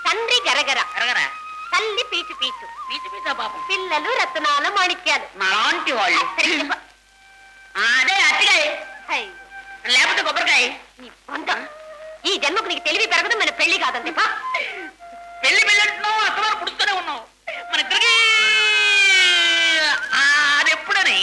S3: తండ్రి గరగర,
S4: ఎరగరా?
S3: తల్లి పీచు పీచు,
S4: పీచు పీచా పాపం.
S3: పిల్లలు రత్నాల మాణిక్యాలు.
S4: నాలాంటి వాళ్ళు.
S3: సరే చెప్ప.
S4: అదే అట్టికాయ,
S3: అయ్యో,
S4: లేకపోతే కొబ్బరికాయ.
S3: నీ బొంద. ఈ జన్మకు నీకు తెలివి పెరగదు, మన పెళ్లి కాదండి.
S4: పెళ్లి పెళ్లి అంటున్నావు, అత్తవారు పుడుస్తూనే ఉన్నావు. మన ఇద్దరికి అది ఎప్పుడని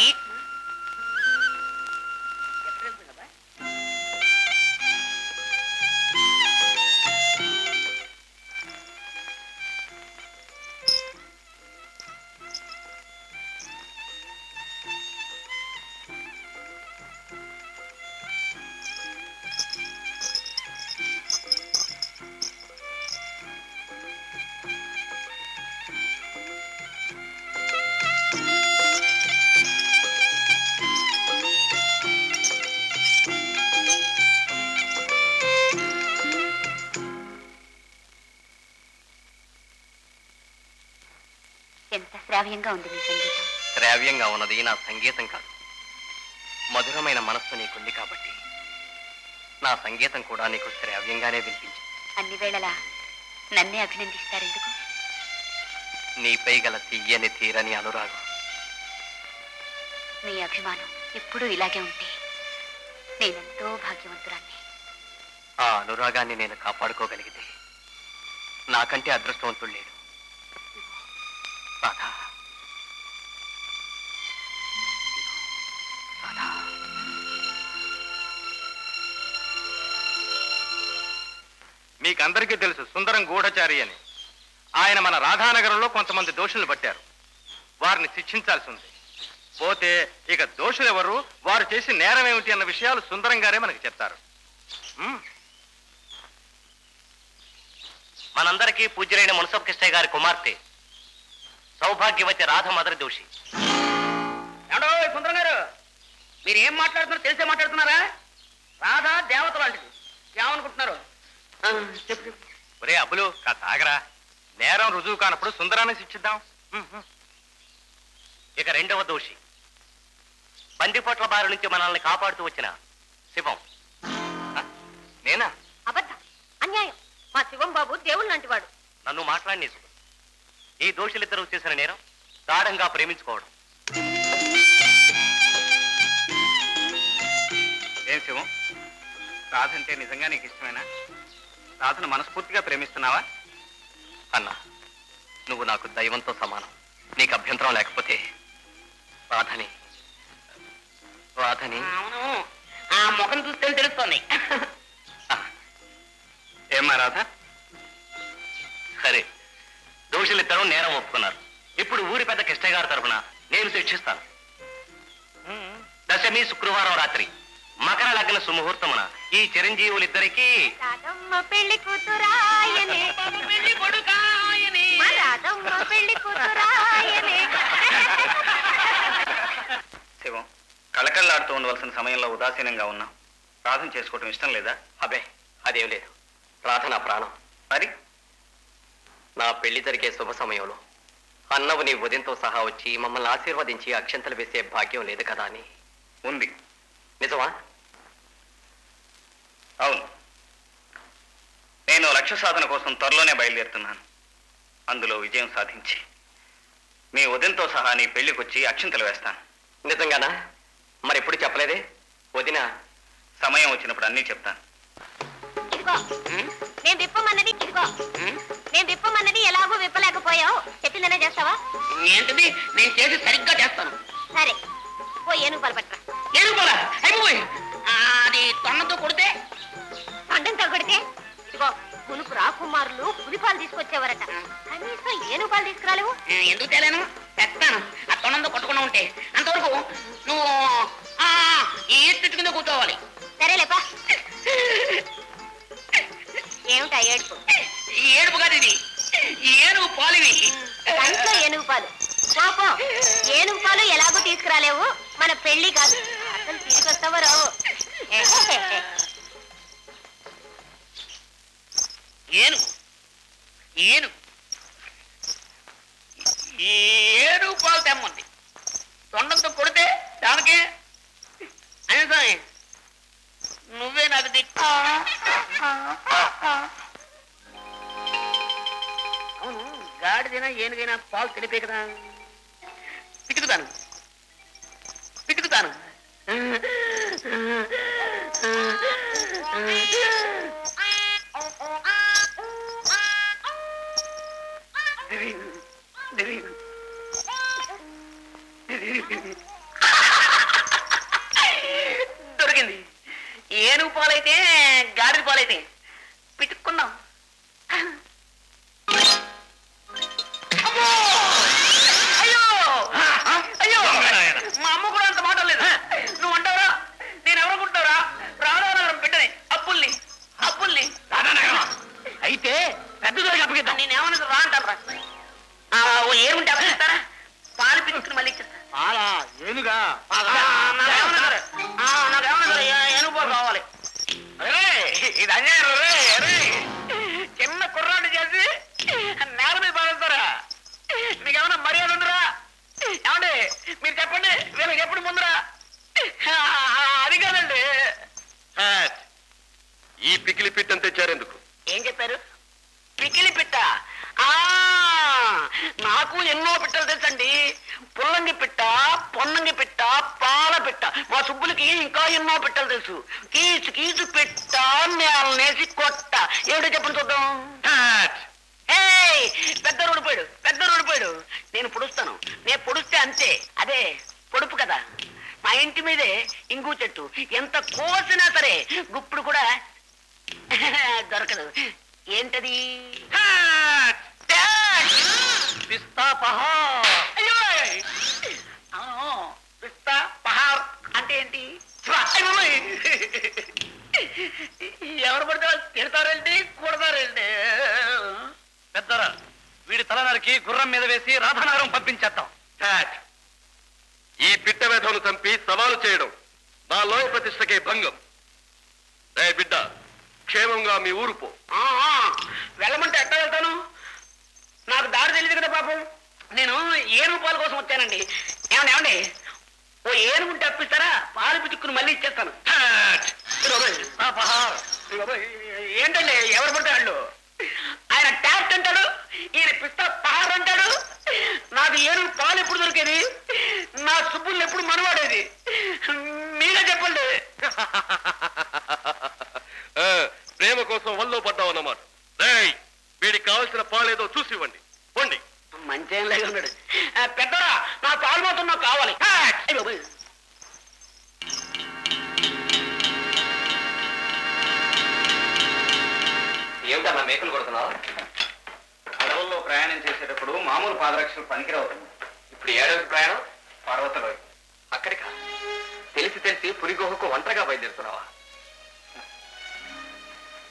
S3: ఎంత శ్రావ్యంగా ఉంది నీ సంగీతం.
S2: శ్రావ్యంగా ఉన్నది నా సంగీతం కాదు, మధురమైన మనస్సు నీకుంది కాబట్టి నా సంగీతం కూడా నీకు శ్రావ్యంగానే వినిపించింది.
S3: అన్ని వేళలా నన్నే అభినందిస్తారెందుకు?
S2: నీపై గల తీయని తీరని అనురాగం.
S3: మీ అభిమానం ఎప్పుడూ ఇలాగే ఉంటే నేనెంతో భాగ్యవంతురాన్ని.
S2: ఆ అనురాగాన్ని నేను కాపాడుకోగలిగితే నాకంటే అదృష్టవంతుడు లేడు. రాధా, రాధా.
S1: మీకందరికీ తెలుసు సుందరం గూఢచారి అని. ఆయన మన రాధానగరంలో కొంతమంది దోషులను పట్టారు. వారిని శిక్షించాల్సి ఉంది. పోతే ఇక దోషులు ఎవరు, వారు చేసి నేరం ఏమిటి అన్న విషయాలు సుందరం గారే మనకి చెప్తారు.
S2: మనందరికీ పూజ్యులైన మున్సబ్ కృష్ణయ్య గారి కుమార్తె సౌభాగ్యవతి రాధ మొదటి దోషి.
S4: ఏమండో సుందరం గారు, మీరు ఏం మాట్లాడుతున్నారో తెలిసే మాట్లాడుతున్నారా? రాధా దేవత లాంటిది. ఏమనుకుంటున్నారు? చెప్పు.
S1: ఒరే అబ్బులు, కాస్త ఆగరా. నేరం రుజువు కానప్పుడు సుందరాన్ని శిక్షిద్దాం.
S2: ఇక రెండవ దోషి బందిపోట్ల బారి నుంచి మనల్ని కాపాడుతూ వచ్చిన శివం.
S1: నేనా?
S3: అబద్ధం, అన్యాయం. మా శివం బాబు దేవుడు లాంటి వాడు.
S2: నన్ను మాట్లాడి ఈ దోషులిద్దరూ చేసిన నేరం గాఢంగా ప్రేమించుకోవడం.
S1: ఏం శివం, రాధంటే నిజంగా నీకు ఇష్టమేనా? రాధను మనస్ఫూర్తిగా ప్రేమిస్తున్నావా?
S2: అన్నా, నువ్వు నాకు దైవంతో సమానం. నీకు అభ్యంతరం లేకపోతే రాధని
S4: అవును, ఆ ముఖం చూస్తే తెలుస్తోంది.
S1: ఏమ్మా రాధ?
S2: సరే, దోషులిద్దరూ నేరం ఒప్పుకున్నారు. ఇప్పుడు ఊరి పెద్ద కిష్టయ్య గారి తరఫున నేను శిక్షిస్తాను. దశమి శుక్రవారం రాత్రి మకర లగ్న సుముహూర్తమున ఈ చిరంజీవులిద్దరికీ
S3: పెళ్లి కూతురాయనే,
S4: పెళ్లి కొడుకాయనే,
S3: పెళ్లి కూతురాయనే.
S1: శివం, కళకళలాడుతూ ఉండవలసిన సమయంలో ఉదాసీనంగా ఉన్నాం. రాధన చేసుకోవటం ఇష్టం లేదా?
S2: అబే, అదేం లేదు. రాధ నా ప్రాణం.
S1: మరి
S2: నా పెళ్లి జరిగే శుభ సమయంలో అన్నవు నీ ఉదయంతో సహా వచ్చి మమ్మల్ని ఆశీర్వదించి అక్షంతలు వేసే భాగ్యం లేదు కదా అని.
S1: ఉంది.
S2: నిజమా?
S1: అవును. నేను లక్ష్య సాధన కోసం త్వరలోనే బయలుదేరుతున్నాను. అందులో విజయం సాధించి మీ ఉదయంతో సహా నీ పెళ్లికొచ్చి అక్షింతలు వేస్తాను.
S2: నిజంగానా? మరి ఎప్పుడు చెప్పలేదే? వదిన
S1: సమయం వచ్చినప్పుడు అన్నీ చెప్తాను.
S3: నేను విప్పమన్నది ఇదిగో, నేను విప్పమన్నది ఎలాగో విప్పలేకపోయావు. చెప్పిందనే చేస్తావా?
S4: ఏంటిది? నేను చేసి సరిగ్గా చేస్తాను.
S3: సరే, ఓ ఏనుగు పాలు పట్టరా.
S4: ఏనుకోలా అయిపోయి అది తొన్నతో కొడితే
S3: పండంతో కొడితే ఇదిగో, పులుపు రాకుమారులు పులిపాలు తీసుకొచ్చేవారట. కనీసం ఏనుగు పాలు తీసుకురాలేవు.
S4: ఎందుకు తేలేను? తెస్తాను. ఆ తొన్నంతో కొట్టకుండా ఉంటే అంతవరకు నువ్వు ఈ చెట్టు కింద కూర్చోవాలి.
S3: సరేలేపా. ఏమిటా ఏడుపు?
S4: ఏడుపు కాదు, ఇది ఏనుగు పాలివి.
S3: కంట్లో ఏనుగు పాలు. పాపం, ఏనుగు పాలు ఎలాగో తీసుకురాలేవు. మన పెళ్లి కాదు, అసలు తీసుకొస్తావో రావు.
S4: ఏనుగు ఏనుగు ఏనుగు పాలు తెమ్మంది. తొండంతో కొడితే దానికే అనిసాయి. నువ్వే నాకు దిక్కు. అవును, గాడిదైనా ఏనుగైనా పాలు తెలిపే కదా. పితుకుతాను పితుకుతాను. దొరికింది. ఏనుగు పాలైతే గాడిద పాలైతే పితుక్కున్నాం. అయ్యో అయ్యో, మా అమ్మ కూడా అంత మాట లేదు. నువ్వు అంటావురా, నేను ఎవరనుకుంటావురా? రాధానగరం బిడ్డని, అప్పుల్ని అప్పుల్ని.
S2: అయితే పెద్ద అప్పగిద్దాం.
S4: నేనేమన్నది రా అంటాను రా. ఓ ఏముంటే అప్పగిస్తారా? పాలు పిచ్చుకుని మళ్ళీ ఇచ్చేస్తా.
S2: ఏనుగా
S4: నాకేమన్నా ఏనుగు పాలు కావాలి.
S1: ఇది అన్యాయం రే.
S4: చిన్న కుర్రాడు చేసి నేల మీద పారేస్తారా? మీకేమన్నా మర్యాద ఉందిరా? ఏమండి మీరు చెప్పండి, వీళ్ళకి ఎప్పుడు ముందురా? అది కాదండి.
S5: ఈ పికిలి పిట్టని తెచ్చారెందుకు?
S4: ఏం చెప్పారు? పికిలి పిట్ట? నాకు ఎన్నో పిట్టలు తెలుసండి. పుల్లంగి పిట్ట, పొన్నంగి పిట్ట, పాల పిట్ట. మా సుబ్బులకి ఇంకా ఎన్నో పిట్టలు తెలుసు. కీచు కీచు పిట్ట, నేలనేసి కొట్ట. ఏమిటో చెప్పండి చూద్దాం. పెద్ద రోడ్డు నేను పొడుస్తాను. నేను పొడిస్తే అంతే, అదే పొడుపు కదా. మా ఇంటి మీదే ఇంగు చెట్టు, ఎంత కోసినా సరే గుప్పుడు కూడా దొరకదు. ఏంటది?
S2: పిస్తా పహార్.
S4: అయ్యో, అవును, పిస్తా పహార్ అంటే ఏంటి? ఎవరు పడితే వాళ్ళు తిడతారేంటి, కొడతారేంటి?
S2: పెద్దరా, వీడి తల నరికి గుర్రం మీద వేసి రాధానగరం పంపించేద్దాం.
S5: ఈ పిట్ట వేధవును చంపి సవాలు చేయడం నా లోయ ప్రతిష్టకే భంగం. బిడ్డ, క్షేమంగా మీ ఊరు పో.
S4: వెళ్ళమంటే ఎట్లా వెళ్తాను? నాకు దారి తెలియదు కదా పాపం. నేను ఏనుగు పాలు కోసం వచ్చానండి. ఏమండి ఓ ఏనుగుంటే అప్పిస్తారా? పాలు పిచ్చుకుని మళ్ళీ ఇచ్చేస్తాను. ఏంటండి ఎవరు పడితే వాళ్ళు? ఆయన ట్యాప్ అంటాడు, నాకు ఏనుగు పాలు ఎప్పుడు దొరికేది? నా సుబ్బుల్ని ఎప్పుడు మనవాడేది? మీరే చెప్పండి.
S5: ప్రేమ కోసం వల్లో పడ్డావు అన్నమాట. వీడికి కావలసిన పాలేదో చూసి ఇవ్వండి. పోండి.
S4: మంచి లాగా ఉన్నాడు. పెద్దరా, నా పాలు మాత్రం నాకు కావాలి.
S2: ఏమిటన్నా మేకలు కొడుతున్నావు?
S1: అడవుల్లో ప్రయాణం చేసేటప్పుడు మామూలు పాదరక్షలు పనికిరవుతుంది.
S2: ఇప్పుడు ఏడవ ప్రయాణం
S1: పర్వతలో
S2: అక్కడికా? తెలిసి తెలిసి పులిగోహకు ఒంటరిగా బయలుదేరుతున్నావా?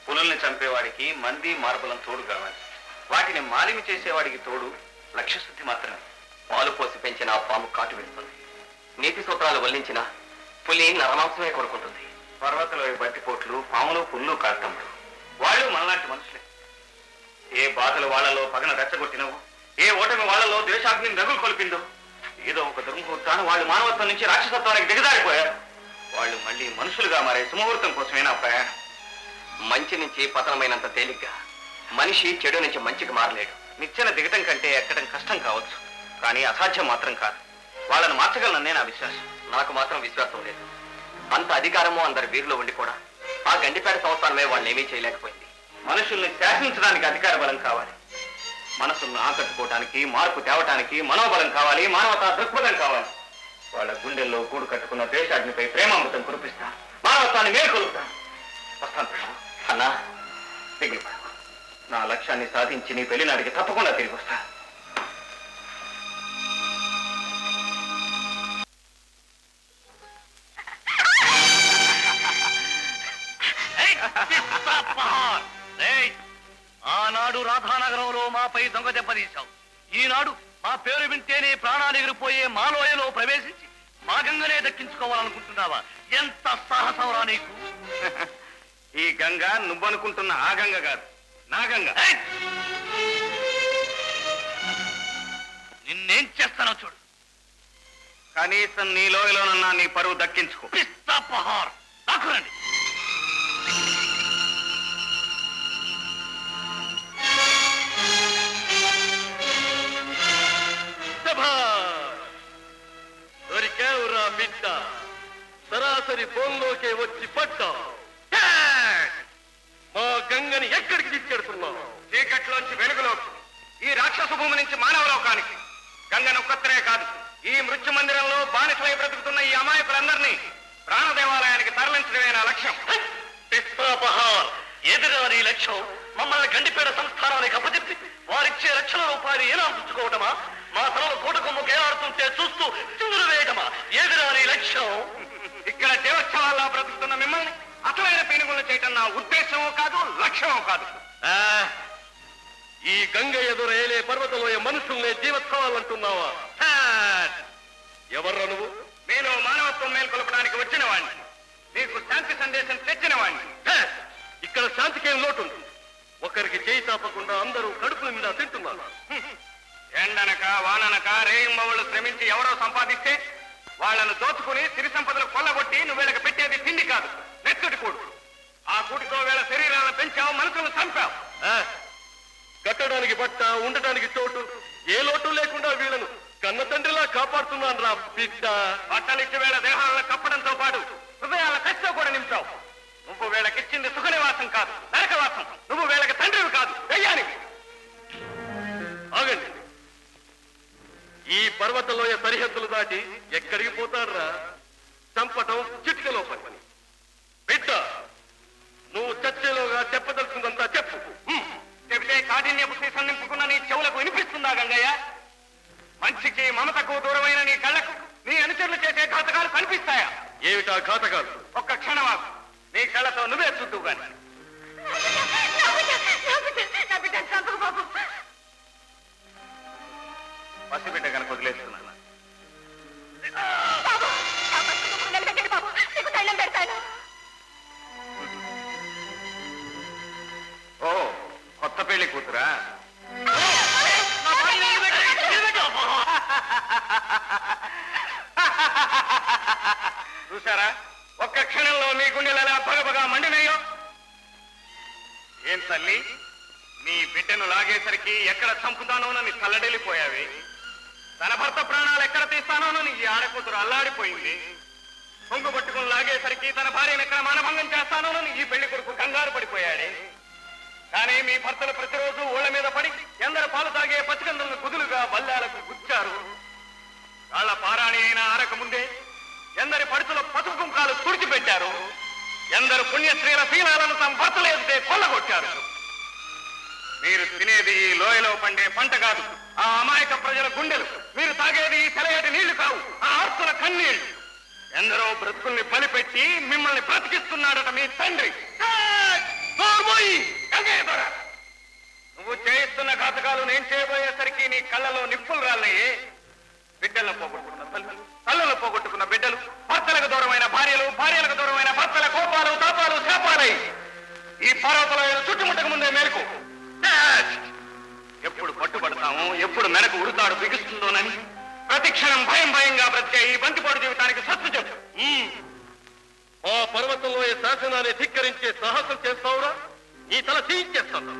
S1: పులుల్ని చంపేవాడికి మంది మార్బలం తోడు కావాలి. వాటిని మాలిమి చేసేవాడికి తోడు లక్ష్యశుద్ధి మాత్రమే.
S2: పాలు పోసి పెంచిన ఆ పాము కాటు వేస్తుంది. నీతి సూత్రాలు వల్లించిన పులి నరమాంసమే కోరుకుంటుంది.
S1: పర్వతలో బట్టిపోట్లు పాములు పుల్లు కాస్తములు వాళ్ళు మనలాంటి మనుషులే. ఏ బాధలు వాళ్లలో పగన రెచ్చగొట్టినవో, ఏ ఓటమి వాళ్లలో ద్వేషాగ్ని రగులు కొలిపిందో, ఏదో ఒక దుర్ముహూర్తాన్ని వాళ్ళు మానవత్వం నుంచి రాక్షసత్వానికి దిగజారిపోయారు. వాళ్ళు మళ్ళీ మనుషులుగా మారే సుముహూర్తం కోసమే నా ప్రయాణం.
S2: మంచి నుంచి పతనమైనంత తేలిగ్గా మనిషి చెడు నుంచి మంచికి మారలేడు.
S1: నిచ్చెన దిగటం కంటే ఎక్కడం కష్టం కావచ్చు, కానీ అసాధ్యం మాత్రం కాదు. వాళ్ళని మార్చగలననే నా విశ్వాసం.
S2: నాకు మాత్రం విశ్వాసం లేదు. అంత అధికారము అందరి వీరిలో ఉండి కూడా ఆ గండిపేట సంస్థానమే వాళ్ళని ఏమీ చేయలేకపోయింది.
S1: మనుషుల్ని శాసించడానికి అధికార బలం కావాలి. మనసులను ఆకట్టుకోవడానికి, మార్పు తేవటానికి మనోబలం కావాలి, మానవతా దృక్పథం కావాలి. వాళ్ళ గుండెల్లో గూడు కట్టుకున్న దేశాగ్నిపై ప్రేమామృతం కురిపిస్తాను, మానవత్వాన్ని మేల్కొలుపుతాను. వస్తాను కృష్ణ.
S2: అన్నా,
S1: దిగులు పడకు. నా లక్ష్యాన్ని సాధించి నీ పెళ్లినాడికి తప్పకుండా తిరిగి వస్తాను.
S6: ఆనాడు రాధానగరంలో మాపై దొంగ దెబ్బతీశావు. ఈనాడు మా పేరు వింటేనే ప్రాణాలు ఎగిరిపోయే మాలోయలో ప్రవేశించి మా గంగనే దక్కించుకోవాలనుకుంటున్నావా? ఎంత సాహసంరా నీకు!
S1: ఈ గంగ నువ్వనుకుంటున్న ఆ గంగ కాదు, నా గంగ.
S6: నిన్నేం చేస్తానో చూడు.
S1: కనీసం నీ లోయలోనన్నా నీ పరువు దక్కించుకో.
S6: పిస్తా పహార్ దాక్కురండి.
S5: దొరికావురా బిడ్డ, సరాసరి ఫోన్లోకే వచ్చి పడ్డా. మా గంగని ఎక్కడికి తీసుకెడుతున్నావు?
S1: చీకట్లోంచి వెలుగులోకి, ఈ రాక్షస భూమి నుంచి మానవలోకానికి. గంగనొక్కత్రే కాదు, ఈ మృత్యు మందిరంలో బానిసలై బ్రతుకుతున్న ఈ అమాయకులందరినీ ప్రాణదేవాలయానికి తరలించడమే నా లక్ష్యం.
S6: ఎదురా నీ లక్ష్యం? మమ్మల్ని గండిపేట సంస్థానానికి అప్పచెప్పి వారిచ్చే లక్షల రూపాయలు ఏనాడుచుకోవటమా? మా తలలో కోట కొమ్మకు ఏలాడుతుంటే చూస్తూ చిందులు వేయటమా? ఎదురా నీ లక్ష్యం?
S1: ఇక్కడ దేవోత్సవాల్లో బ్రతుకుతున్న మిమ్మల్ని అసలైన పీనుగులు చేయటం నా ఉద్దేశమో కాదు, లక్ష్యమో కాదు.
S5: ఈ గంగ ఎదురేలే పర్వతలోయ మనుషుల్నే జీవోత్సవాలంటున్నావా? ఎవర్రా నువ్వు?
S1: నేను మానవత్వం మేల్కొల్పడానికి వచ్చిన వాడిని, నీకు శాంతి సందేశం తెచ్చిన వాడిని.
S5: ఇక్కడ శాంతికేం లోటుంది? ఒకరికి చేయి తాపకుండా అందరూ కడుపు నిండా తింటున్నారు.
S1: ఎండనక వాననక రేయింబవుళ్ళు శ్రమించి ఎవరో సంపాదిస్తే వాళ్లను దోచుకుని సిరి సంపదలు కొల్లగొట్టి నువ్వు వీళ్ళకి పెట్టేది తిండి కాదు, నెత్తుటి కూడు. ఆ కూటితో వీళ్ళ శరీరాలను పెంచావు, మనసులను చంపావు.
S5: కట్టడానికి బట్ట, ఉండటానికి చోటు, ఏ లోటు లేకుండా వీళ్ళను కన్న తండ్రిలా కాపాడుతున్నాను రా బిడ్డ.
S1: బట్టలిచ్చి వీళ్ళ దేహాలను కప్పడంతో పాటు హృదయాల కష్టం కూడా నింపావు. నువ్వు వీళ్ళకిచ్చింది సుఖ నివాసం కాదు, నరకవాసం. నువ్వు వీళ్ళకి తండ్రివి కాదు, దయ్యానివి.
S5: ఆగండి. ఈ పర్వతలోయ సరిహద్దులు దాటి ఎక్కడికి పోతారా? చంపటం చిటికలో పని. బిడ్డ, నువ్వు చచ్చేలోగా చెప్పదలుచుకుందంతా చెప్పు.
S1: చెబితే కాఠిన్యపు సీసం నింపుకున్న నీ చెవులకు వినిపిస్తుందా గంగయ్య? మంచికి మమతకు దూరమైన నీ కళ్ళకు నీ అనుచరులు చేసే ఘాతకాలు కనిపిస్తాయా?
S5: ఏమిటా ఘాతకాలు?
S1: ఒక్క క్షణమాకు, నీ కళ్ళతో నువ్వే చూద్దు గాని. పసిబిడ్డ కనుక వదిలేస్తున్నాను. ఓ, కొత్త పెళ్లి కూతురా? చూసారా ఒక్క క్షణంలో మీ గుండెలు ఎలా బగబగా మండినయ్యో? ఏం తల్లి, నీ బిడ్డను లాగేసరికి ఎక్కడ చంపుతానోనని తల్లడెళ్ళిపోయావి. తన భర్త ప్రాణాలు ఎక్కడ తీస్తానోనని ఈ ఆడకూతురు అల్లాడిపోయింది. కొంగు పట్టుకుని లాగేసరికి తన భార్యను ఎక్కడ మానభంగం చేస్తానోనని ఈ పెళ్లి కొడుకు కంగారు పడిపోయాడే. కానీ మీ భర్తలు ప్రతిరోజు ఊళ్ళ మీద పడి ఎందరు పాలు తాగే పసికందులను కుదులుగా బల్లాలకు గుచ్చారు. వాళ్ళ పారాణి అయినా ఆరక ముందే ఎందరి పడుతుల పసుపు కుంకాలు తుడిచిపెట్టారు. ఎందరు పుణ్యశ్రీల శీలాలను తమ భర్తలు ఎదితే కొల్లగొట్టారు. మీరు తినేది ఈ లోయలో పండే పంట కాదు, ఆ అమాయక ప్రజల గుండెలు. మీరు తాగేది ఈ సెలయేటి నీళ్లు కావు, ఆ ఆర్తుల కన్నీళ్లు. ఎందరో బ్రతుకుల్ని బలిపెట్టి మిమ్మల్ని బ్రతికిస్తున్నాడట మీ తండ్రి. నువ్వు చేయిస్తున్న ఘాతకాలు నేను చేయబోయేసరికి నీ కళ్ళలో నిప్పులు రాళ్ళయ్యే. బిడ్డలను పోగొట్టుకున్న తల్లులు, తల్లులు పోగొట్టుకున్న బిడ్డలు, భర్తలకు దూరమైన భార్యలు, భార్యలకు దూరమైన భర్తల కోపాలు, తాపాలు, శాపాలై ఈ పర్వతలో చుట్టుముట్టక ముందే మేరకు ఎప్పుడు పట్టుబడతామో, ఎప్పుడు మెడకు ఉరుతాడు బిగుస్తుందోనని ప్రతి క్షణం భయం భయంగా బ్రతికే ఈ బంతిపోటు జీవితానికి సత్తు చెప్పు.
S5: ఆ పర్వతంలో శాసనాన్ని ధిక్కరించే సాహసం చేస్తావురా? ఈ తల తీయించేస్తాను.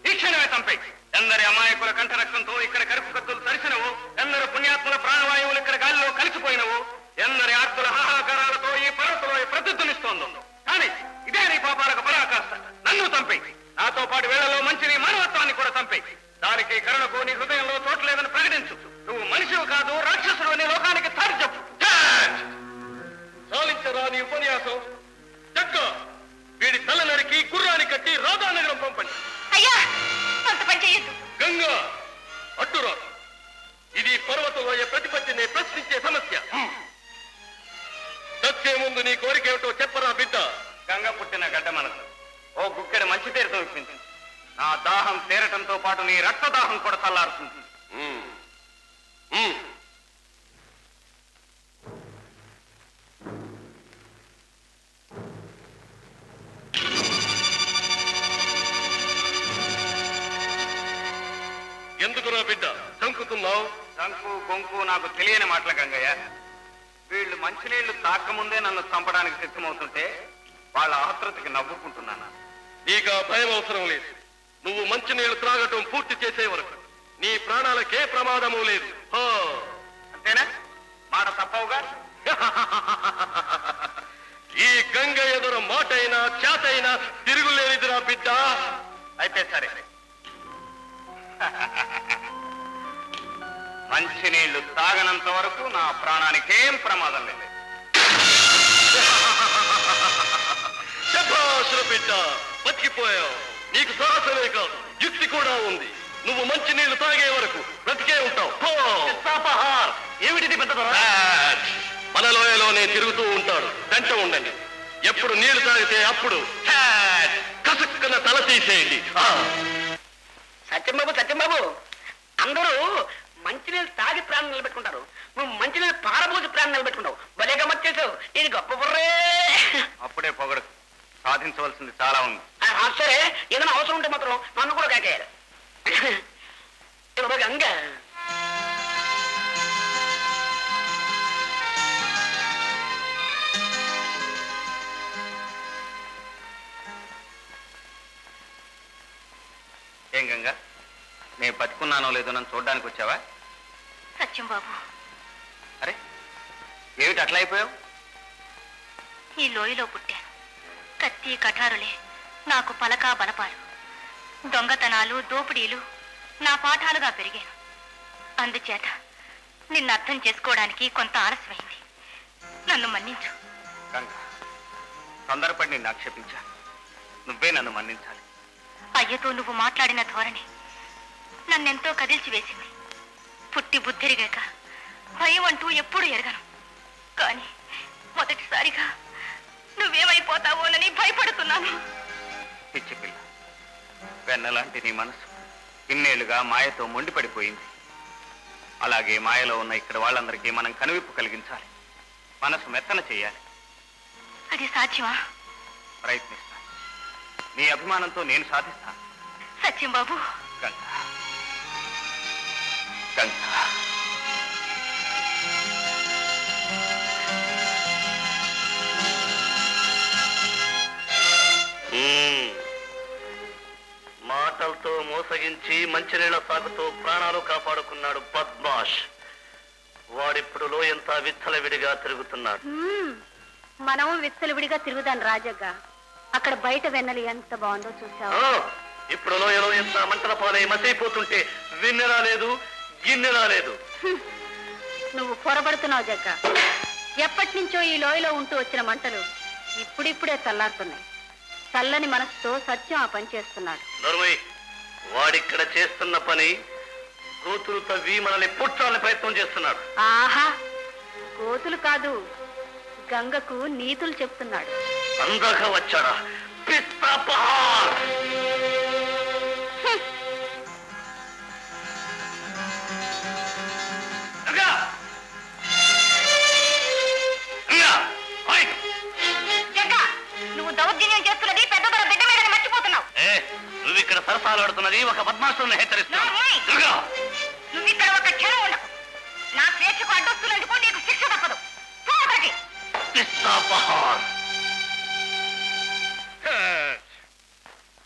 S1: ఈ క్షణమే చంపే. ఎందరి అమాయకుల కంఠ రక్తంతో ఇక్కడ కరుపు కత్తులు తరిసినవు, ఎందరు పుణ్యాత్ముల ప్రాణవాయువులు ఇక్కడ గాలిలో కలిసిపోయినవు, ఎందరి ఆర్తుల హాహాకారాలతో ఈ పర్వతంలో ప్రతిధ్వనిస్తోందో. కానీ ఇదే నీ పాపాలకు పరాకాష్ట. నన్ను చంపే. నాతో పాటు వేళలో మంచి నీ మానవత్వాన్ని కూడా చంపే. దానికి కరుణకు నీ హృదయంలో చోటు లేదని ప్రకటించు. నువ్వు మనిషివి కాదు, రాక్షసుడు అని లోకానికి తాడి చెప్పు.
S5: చాలించరా నీ ఉపన్యాసం? చక్క వీడి తల నరికి గుర్రాన్ని కట్టి రాధానగరం పంపండి.
S3: అయ్యా, అంత పని చెయ్యొద్దు.
S5: గంగా అడ్డురా. ఇది పర్వతంలో ప్రతిపత్తిని ప్రశ్నించే సమస్య. చచ్చే ముందు నీ కోరిక ఏమిటో చెప్పరా బిడ్డ.
S1: గంగ పుట్టిన గడ్డ మనసు ఓ గుక్కెడు మంచి తీరుతో ఇప్పింది. నా దాహం తీరటంతో పాటు నీ రక్తదాహం కూడా చల్లారుతుంది.
S5: ఎందుకురా బిడ్డ చంకుతున్నావు?
S1: శంకు గొంకు నాకు తెలియని మాటల గంగయ్య. వీళ్ళు మంచినీళ్లు తాకముందే నన్ను చంపడానికి సిద్ధమవుతుంటే వాళ్ళ ఆత్రతకి నవ్వుకుంటున్నాను.
S5: నీకు ఆ భయం అవసరం లేదు. నువ్వు మంచినీళ్లు త్రాగటం పూర్తి చేసే వరకు నీ ప్రాణాలకే ప్రమాదము లేదు.
S1: అంతేనా? మాట తప్పవుగా?
S5: ఈ గంగ ఎదుర మాటైనా చేతైనా తిరుగులేనిదిరా బిడ్డ.
S1: అయితే సరే, మంచినీళ్లు తాగనంత వరకు నా ప్రాణానికేం ప్రమాదం లేదు.
S5: శభాషుర బిడ్డ, బతికిపోయావు. నీకు సాహసమే కాదు, యుక్తి కూడా ఉంది. నువ్వు మంచినీళ్లు తాగే వరకు బ్రతికే ఉంటావు.
S1: ఏమిటిది పెద్దదొర?
S5: మన లోయలోనే తిరుగుతూ ఉంటాడు. వెంట ఉండండి. ఎప్పుడు నీళ్లు తాగితే అప్పుడు కసుక్కున తల తీసేయండి.
S4: సత్యంబాబు, సత్యంబాబు, అందరూ మంచినీళ్ళు తాగి ప్రాణం నిలబెట్టుకుంటారు. నువ్వు మంచినీళ్ళు పారబోసి ప్రాణం నిలబెట్టుకుంటావు. భలే గమ్మత్ చేసావు. ఇది గొప్ప బుర్రే.
S1: అప్పుడే పొగడు. సాధించవలసింది చాలా ఉంది.
S4: సరే, ఏదైనా అవసరం ఉంటే మాత్రం నన్ను కూడా కాకేయాలి. గంగ
S1: ఏం గంగా, నేను బతుకున్నానో లేదో నన్ను చూడడానికి వచ్చావా?
S3: సత్యం బాబు,
S1: అరే ఏమిటి అట్లా అయిపోయావు?
S3: ఈ లోయలో పుట్టాను. కత్తి కఠారులే నాకు పలకా బలపాలు. దొంగతనాలు, దోపిడీలు నా పాఠాలుగా పెరిగాను. అందుచేత నిన్ను అర్థం చేసుకోవడానికి కొంత ఆలస్యమైంది. నన్ను మన్నించు.
S1: గంగా, తొందరపడి నిన్ను ఆక్షేపించా. నువ్వే నన్ను మన్నించాలి.
S3: అయ్యతో నువ్వు మాట్లాడిన ధోరణి నన్నెంతో కదిల్చి వేసింది. పుట్టి బుద్ధిరిగాక భయం అంటూ ఎప్పుడూ ఎరగను. కానీ మొదటిసారిగా నువ్వేమైపోతావోనని భయపడుతున్నాను.
S1: పిచ్చి పిల్ల, వెన్నలాంటి నీ మనసు ఇన్నేళ్లుగా మాయతో మొండిపడిపోయింది. అలాగే మాయలో ఉన్న ఇక్కడ వాళ్ళందరికీ మనం కనువిప్పు కలిగించాలి. మనసు మెత్తన చేయాలి.
S3: అది సాధ్యమా?
S1: ప్రయత్నిస్తాను. నీ అభిమానంతో నేను సాధిస్తాను.
S3: సత్యం బాబు.
S1: గంగా, గంగా,
S5: మాటలతో
S6: మోసగించి మంచినీళ్ల సాగుతో ప్రాణాలు కాపాడుకున్నాడు బద్మాష్. వాడిప్పుడు లోయంతా విచ్చలవిడిగా తిరుగుతున్నాడు.
S3: మనం విచ్చలవిడిగా తిరుగుదాం రాజగ్గ. అక్కడ బయట వెన్నెల ఎంత బాగుందో చూసావు.
S6: ఇప్పుడు లోయలో ఎంత మంటల పాలై మసైపోతుంటే విన్నెలా లేదు, గిన్నెలా లేదు.
S3: నువ్వు పొరబడుతున్నావు జగ్గ. ఎప్పటి నుంచో ఈ లోయలో ఉంటూ వచ్చిన మంటలు ఇప్పుడిప్పుడే చల్లారుతున్నాయి. చల్లని మనసుతో సత్యం ఆ పని చేస్తున్నాడు.
S6: నర్మయ్, వాడిక్కడ చేస్తున్న పని గోతులు తవ్వి మనల్ని పుట్టాలని ప్రయత్నం చేస్తున్నాడు.
S3: ఆహా, గోతులు కాదు, గంగకు నీతులు చెప్తున్నాడు.
S6: అందాక వచ్చాడా పిస్తా?
S3: నువ్వు దౌర్జన్యం చేస్తున్నది పెద్ద దొర బిడ్డ మీద మర్చిపోతున్నావు.
S6: నువ్వు ఇక్కడ సరసాలు ఆడుతున్నది ఒక బద్మాసులను హెచ్చరిస్తున్నావు.
S3: నువ్వు ఇక్కడ ఒక క్షణం ఉండవు. నా స్వేచ్ఛకు అడ్డొస్తున్నందుకు నీకు శిక్ష తప్పదు.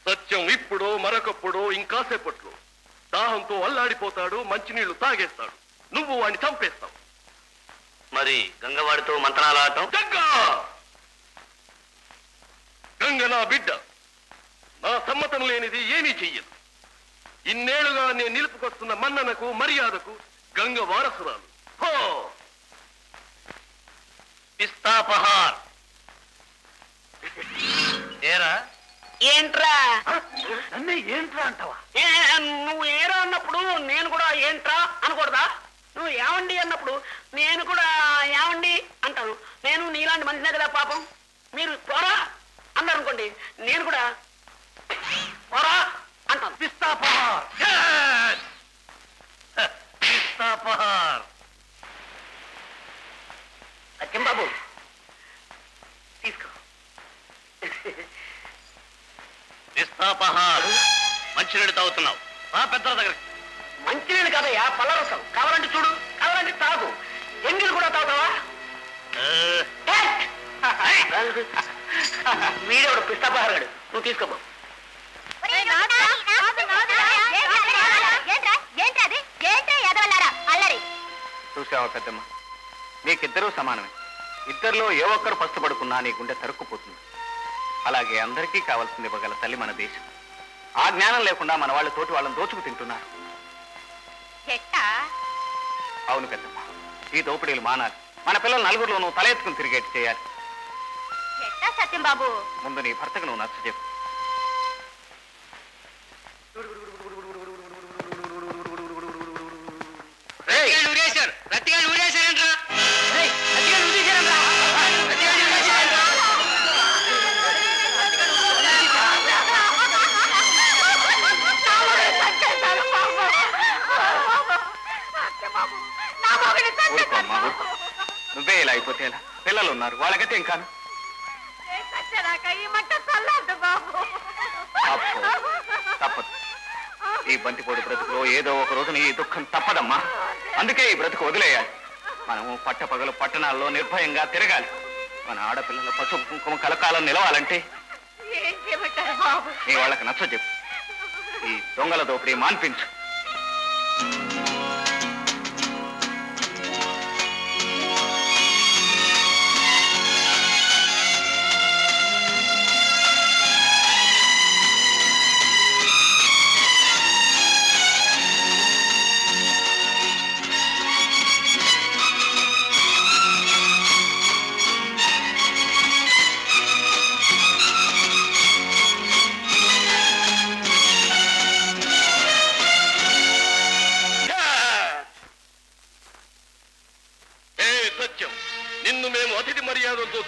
S5: సత్యం ఇప్పుడు మరొకప్పుడు ఇంకాసేపట్లో దాహంతో అల్లాడిపోతాడు, మంచినీళ్లు తాగేస్తాడు. నువ్వు వాడిని చంపేస్తావు.
S6: మరి గంగవాడితో మంత్రాలాడటం?
S5: గంగ నా బిడ్డ, నా సమ్మతం లేనిది ఏమీ చెయ్యదు. ఇన్నేళ్లుగా నేను నిలుపుకొస్తున్న మన్ననకు మర్యాదకు గంగ వారసురాలు. హో
S6: పిస్తాపహార్. ఏరా
S4: ఏంట్రా?
S6: అన్నీ ఏంట్రా అంటావా?
S4: నువ్వు ఏరా అన్నప్పుడు నేను కూడా ఏంట్రా అనకూడదా? నువ్వు ఏమండి అన్నప్పుడు నేను కూడా ఏమండి అంటాను. నేను నీలాంటి మనిషినే కదా పాపం. మీరు పోరా అన్నారు అనుకోండి, నేను కూడా పోరా అంటాను.
S6: పిస్తాపహార్. పిస్తాపహార్.
S4: సత్యం బాబు తీసుకో.
S6: పిస్తాపహార్. మంచినీళ్ళు తాగుతున్నావు. ఆ పెద్ద దగ్గరికి.
S4: మంచినీళ్ళు కాదయ్యా, పళ్ళరసం. కావాలంటే చూడు, కావాలంటే తాగు. ఎంగిల్ కూడా తాగుతావా? వీడేవాడు పిస్తాపహారాడు. నువ్వు తీసుకోబో.
S2: చూసావా పెద్దమ్మ, నీకిద్దరూ సమానమే. ఇద్దరిలో ఏ ఒక్కరు పస్తుపడుకున్నా నీ గుండె తరుక్కుపోతుంది. అలాగే అందరికీ కావాల్సింది ఇవ్వగల తల్లి మన దేశం. ఆ జ్ఞానం లేకుండా మన వాళ్ళు తోటి వాళ్ళని దోచుకు తింటున్నారు. అవును పెద్దమ్మ, ఈ దోపిడీలు మానాలి. మన పిల్లలు నలుగురిలోనూ తల ఎత్తుకుని తిరిగేట్టు చేయాలి.
S3: సత్యం బాబు,
S2: ముందు నీ భర్తకు నువ్వు నచ్చ చెప్పు. నువ్వే ఇలా అయిపోతే ఎలా? పిల్లలు ఉన్నారు, వాళ్ళకైతే ఏం కాను. తప్పదు. ఈ బంతిపోటు బ్రతుకులో ఏదో ఒక రోజున ఈ దుఃఖం తప్పదమ్మా. అందుకే ఈ బ్రతుకు వదిలేయాలి. మనము పట్టపగలు పట్టణాల్లో నిర్భయంగా తిరగాలి. మన ఆడపిల్లల పసుపు కుంకుమ కలకాలం నిలవాలంటే నీ వాళ్ళకి నచ్చ చెప్పు. ఈ దొంగల దోపిడీ మాన్పించు.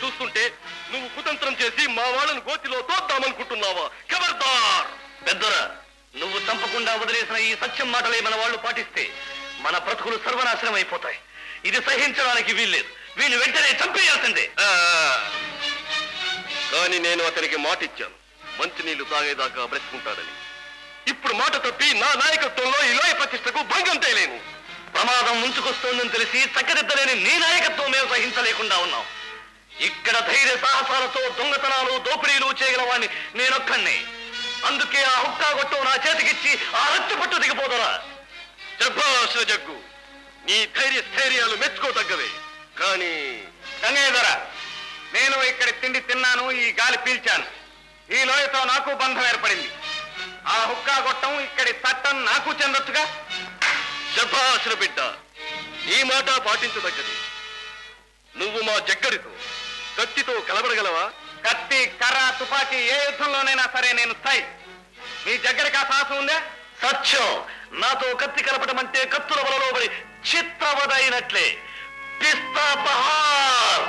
S5: చూస్తుంటే నువ్వు కుతంత్రం చేసి మా వాళ్ళను గోతిలో తోద్దామనుకుంటున్నావా? ఖబర్దార్!
S6: పెద్దరా, నువ్వు చంపకుండా వదిలేసిన ఈ సత్యం మాటలే మన వాళ్ళు పాటిస్తే మన బ్రతుకులు సర్వనాశనం అయిపోతాయి. ఇది సహించడానికి వీల్లేదు. వీళ్ళు వెంటనే చంపేయాల్సిందే.
S5: కానీ నేను అతనికి మాట ఇచ్చాను, మంచినీళ్లు తాగేదాకా బ్రతుకుంటాడని. ఇప్పుడు మాట తప్పి నా నాయకత్వంలో ఈ లోయ ప్రతిష్టకు భంగం తేలేను.
S6: ప్రమాదం ముంచుకొస్తోందని తెలిసి చక్కదిద్దలేని నీ నాయకత్వం మేము సహించలేకుండా ఉన్నాం. ఇక్కడ ధైర్య సాహసాలతో దొంగతనాలు దోపిడీలు చేయగల వాడిని నేనొక్కడిని. అందుకే ఆ హుక్కా కొట్టు నా చేతికిచ్చి ఆ రక్తి పట్టు దిగిపోదరా.
S5: శభాష్ జగ్గు, నీ స్థైర్యాలు మెచ్చుకోదగ్గవే. కానీ
S1: గంగయ్య, నేను ఇక్కడ తిండి తిన్నాను, ఈ గాలి పీల్చాను. ఈ లోయతో నాకు బంధం ఏర్పడింది. ఆ హుక్కా గొట్టం ఇక్కడి చట్టం నాకు చెందొచ్చుగా.
S5: శభాష్ బిడ్డ, ఈ మాట పాటించదగ్గది. నువ్వు మా జగ్గడితో కత్తితో కలబడగలవా?
S1: కత్తి, కర్ర, తుపాకీ ఏ యుద్ధంలోనైనా సరే నేను స్థాయి. మీ జగ్గడికి ఆ సాహసం ఉందా?
S6: సత్యం. నాతో కత్తి కలపడం అంటే కత్తుల వలలో పడి చిత్రవదైనట్లే. పిస్తా బహార్.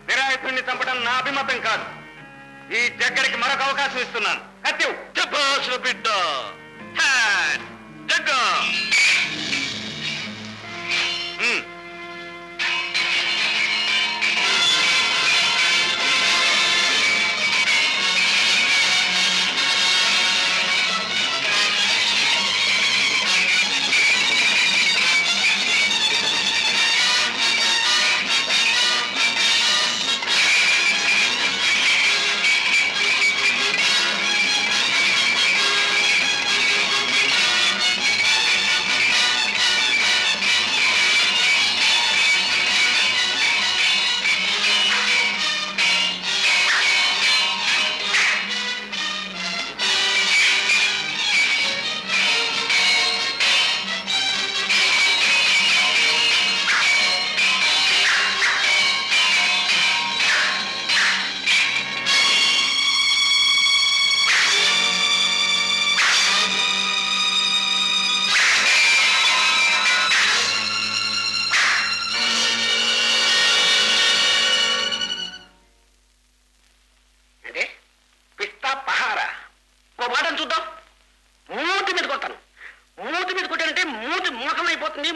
S1: నిరాయుధుణ్ణి చంపడం నా అభిమతం కాదు. ఈ జగ్గడికి మరొక అవకాశం ఇస్తున్నాను. కత్తి.
S5: శభాష్ బిడ్డ. జగ్గా.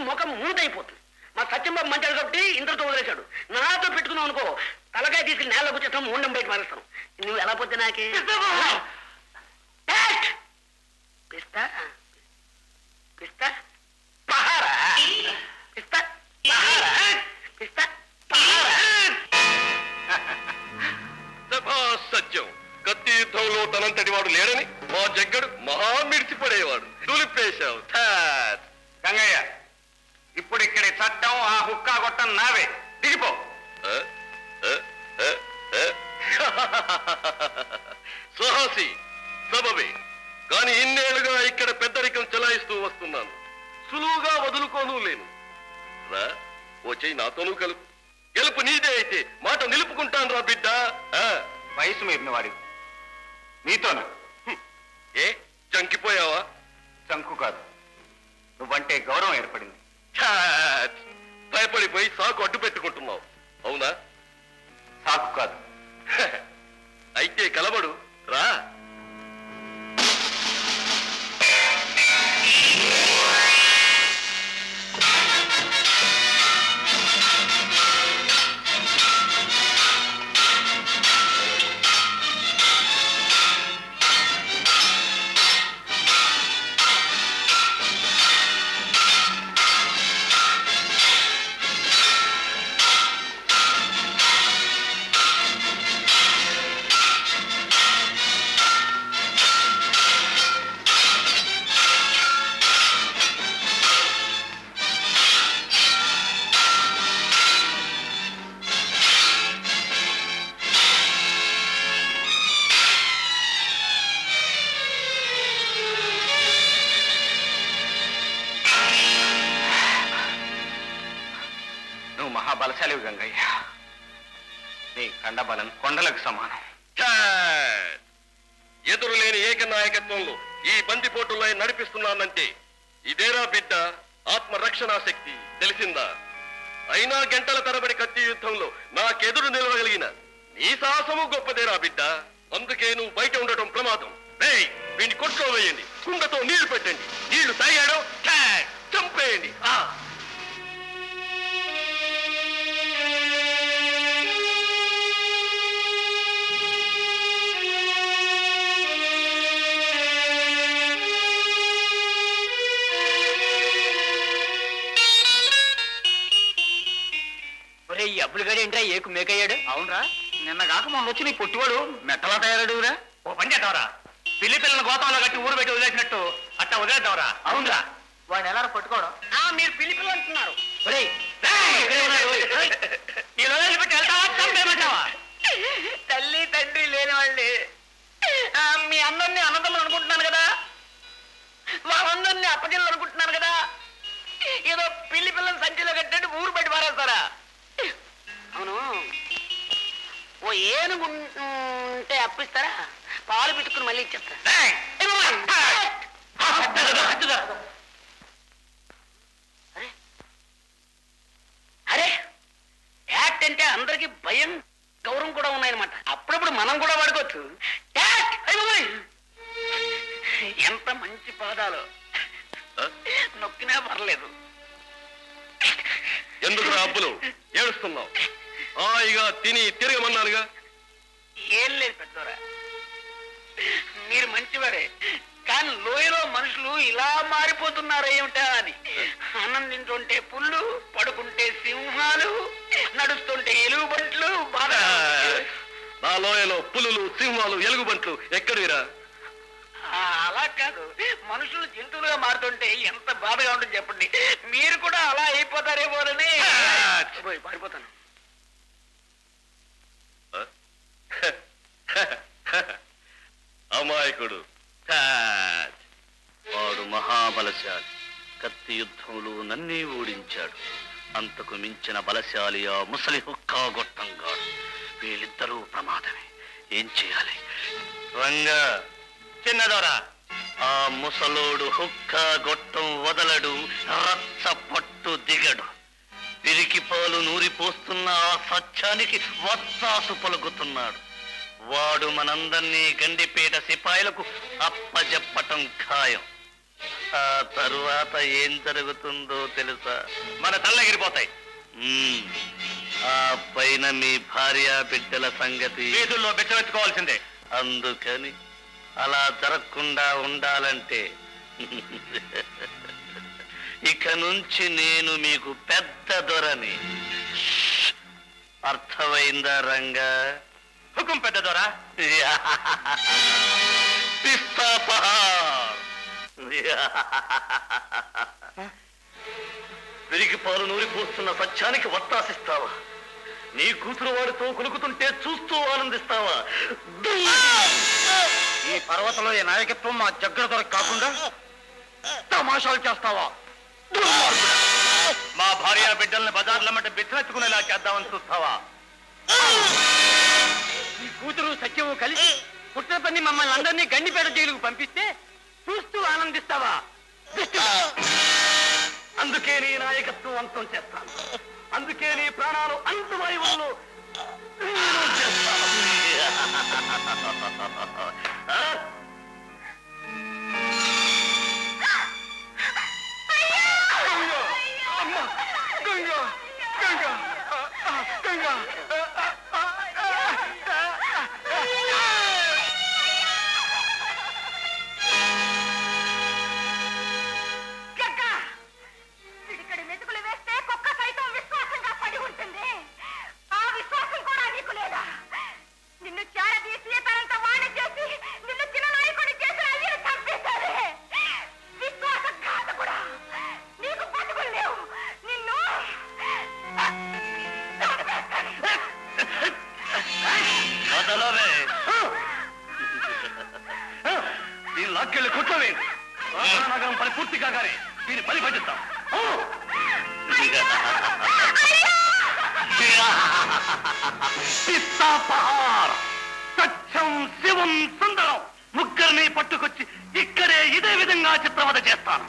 S4: ముఖం మూతైపోతుంది. మా సత్యంబాబు మంచాడు కాబట్టి ఇంతటితో వదిలేశాడు. నాతో పెట్టుకున్నావు అనుకో, తలకాయ తీసుకుని నేలకు వచ్చేస్తాం, ముండం బయట మారేస్తాం. నువ్వు ఎలా పోతే నాకే పిస్తా పిస్తా పహారా పిస్తా పహారా పిస్తా పహారా.
S5: సత్యం, కత్తి యుద్ధంలో తనంతటి వాడు లేడని మా జగ్గడు మహా మిడిచిపడేవాడు. దులిపేశావు.
S1: గంగయ్య, ఇప్పుడు ఇక్కడి చట్టం ఆ హుక్కా గొట్టం నావే. దిగిపో.
S5: సాహసి సబబే, కానీ ఇన్నేళ్లుగా ఇక్కడ పెద్దరికం చెలాయిస్తూ వస్తున్నాను. సులువుగా వదులుకోను లేను. రా, ఓ చెయ్యి నాతోనూ కలుపు. గెలుపు నీదే అయితే మాట నిలుపుకుంటాను రా బిడ్డ.
S1: వయసు మీరిన వాడి నీతోనా?
S5: ఏ చంకిపోయావా?
S1: చంకు కాదు, నువ్వంటే గౌరవం ఏర్పడింది.
S5: భయపడిపోయి సాకు అడ్డు పెట్టుకుంటున్నావు, అవునా?
S1: సాకు కాదు.
S5: అయితే కలబడు రా.
S1: నువ్వు మహాబలశాలివి గంగయ్య. నీ కండబలం కొండలకు సమానం.
S5: ఎదురులేని ఏకనాయకత్వంలో ఈ బందిపోటులో నడిపిస్తున్నానంటే ఇదేరా బిడ్డ ఆత్మరక్షణా శక్తి, తెలిసిందా? అయినా గంటల తరబడి కత్తి యుద్ధంలో నాకెదురు నిలవగలిగిన నీ సాహసము గొప్పదేరా బిడ్డ. అందుకే నువ్వు బయట ఉండటం ప్రమాదం. వీడిని కొట్లో వేయండి, కుండతో నీళ్లు పెట్టండి. నీళ్లు తాగాడో చంపేయండి.
S4: ఈ అప్పులు గడి ఏంట్రా ఏకు మేకయ్యాడు?
S1: అవునరా, నిన్న కాక మొన్న వచ్చి నీ పొట్టివాడు మెట్టలా తయారడురా. ఓ పని చేద్దాంరా, పిల్లి పిల్లల గోతంలో కట్టి ఊరు పెట్టి వదిలేసినట్టు అట్టా వదిలేద్దాంరా. అవునరా, వాడిని ఎలా పట్టుకోవడం?
S4: మీరు పిల్లి పిల్లలు అంటున్నారు. తల్లి తండ్రి లేని వాళ్ళే మీ అందరినీ అన్నదమ్ములు అనుకుంటున్నాను కదా, వాళ్ళందరినీ అప్పజిల్లు అనుకుంటున్నాను కదా. ఏదో పిల్లి పిల్లలు సంచిలో కట్టండి ఊరు బయట పారేస్తారా? అవును, ఓ ఏనుగు ఉంటే అప్పిస్తారా? పాలు పెట్టుకుని మళ్ళీ ఇచ్చేస్తా. అరే యాక్ట్ అంటే అందరికి భయం గౌరవం కూడా ఉన్నాయన్నమాట. అప్పుడప్పుడు మనం కూడా వాడుకోవచ్చు. ఎంత మంచి పాదాలు, నొక్కినా పర్లేదు.
S5: ఎందుకు అప్పులు ఏడుస్తున్నావు? హాయిగా తిని తిరగమన్నానుగా.
S4: ఏం లేదు పెద్దోరా, మీరు మంచివారే, కానీ లోయలో మనుషులు ఇలా మారిపోతున్నారు ఏమిటా అని. అన్నం తింటుంటే పుల్లు, పడుకుంటే సింహాలు, నడుస్తుంటే ఎలుగుబంట్లు. బాగా
S5: నా లోయలో పులులు, సింహాలు, ఎలుగుబంట్లు ఎక్కడివిరా?
S4: అలా కాదు, మనుషులు జంతువులుగా మారుతుంటే ఎంత బాధగా ఉంటుంది చెప్పండి. మీరు కూడా అలా అయిపోతారేమోనని పారిపోతాను.
S5: అమాయకుడు,
S6: వాడు మహాబలశాలి. కత్తి యుద్ధంలో నన్నే ఓడించాడు. అంతకు మించిన బలశాలి ఆ ముసలి హుక్కా గొట్టంగాడు. వీళ్ళిద్దరూ ప్రమాదమే. ఏం చేయాలి? రంగా
S1: చిన్నదోరా,
S6: ఆ ముసలోడు హుక్కా గొట్టం వదలడు, రచ్చ పట్టు దిగడు. పిరికి పాలు నూరిపోస్తున్న ఆ సత్యానికి వత్తాసు పలుకుతున్నాడు. వాడు మనందర్నీ గండిపేట సిపాయిలకు అప్పజెప్పటం ఖాయం. ఆ తరువాత ఏం జరుగుతుందో తెలుసా?
S1: మన తల్లగిరిపోతాయి.
S6: ఆ పైన మీ భార్య బిడ్డల సంగతి
S1: వీధుల్లో బెచ్చమెత్తుకోవాల్సిందే.
S6: అందుకని అలా జరగకుండా ఉండాలంటే ఇక నుంచి నేను మీకు పెద్ద దొరని. అర్థమైందా రంగా?
S1: హుకుం పెద్ద దొరా.
S6: పెరిగి పాలు నూరిపోస్తున్న సత్యానికి వత్తాసిస్తావా? నీ కూతురు వాడితో కొలుకుతుంటే చూస్తూ ఆనందిస్తావా?
S1: ఈ పర్వతంలో ఈ నాయకత్వం మా జగ్గర దొరకు కాకుండా తమాషాలు చేస్తావా? మా భార్య బిడ్డల్ని బజార్లమ్మట బిచ్చనెత్తుకునేలా చేద్దామని చూస్తావా?
S4: ఈ కూతురు సత్యము కలిసి పుట్టిన పని మమ్మల్ని అందరినీ గండిపేట జైలుకు పంపిస్తే చూస్తూ ఆనందిస్తావా?
S6: అందుకే నీ నాయకత్వం అంతం చేస్తాను. అందుకే నీ ప్రాణాలు అంతమయువుల్లో చేస్తాను.
S3: ఇక్కడ మెతుకులు వేస్తే కుక్క సైతం విశ్వాసంగా పడి ఉంటుంది. ఆ విశ్వాసం కూడా నీకు లేదా? నిన్ను చేరదీసి తనంత వాణి చేసి నిన్ను చిన్న నాయకుడి చేసిన అయ్యను చంపేశారే. విశ్వాసం కాదు కూడా నీకు బతుకులు లేవు. నిన్ను
S6: దీని లాక్కెళ్ళి కుట్రవే. నగరం పని పూర్తి కాగానే దీన్ని బలి పట్టిస్తాం. పిస్తాపహార్ సత్యం శివం సుందరం ముగ్గురిని పట్టుకొచ్చి ఇక్కడే ఇదే విధంగా చిత్రవద చేస్తాను.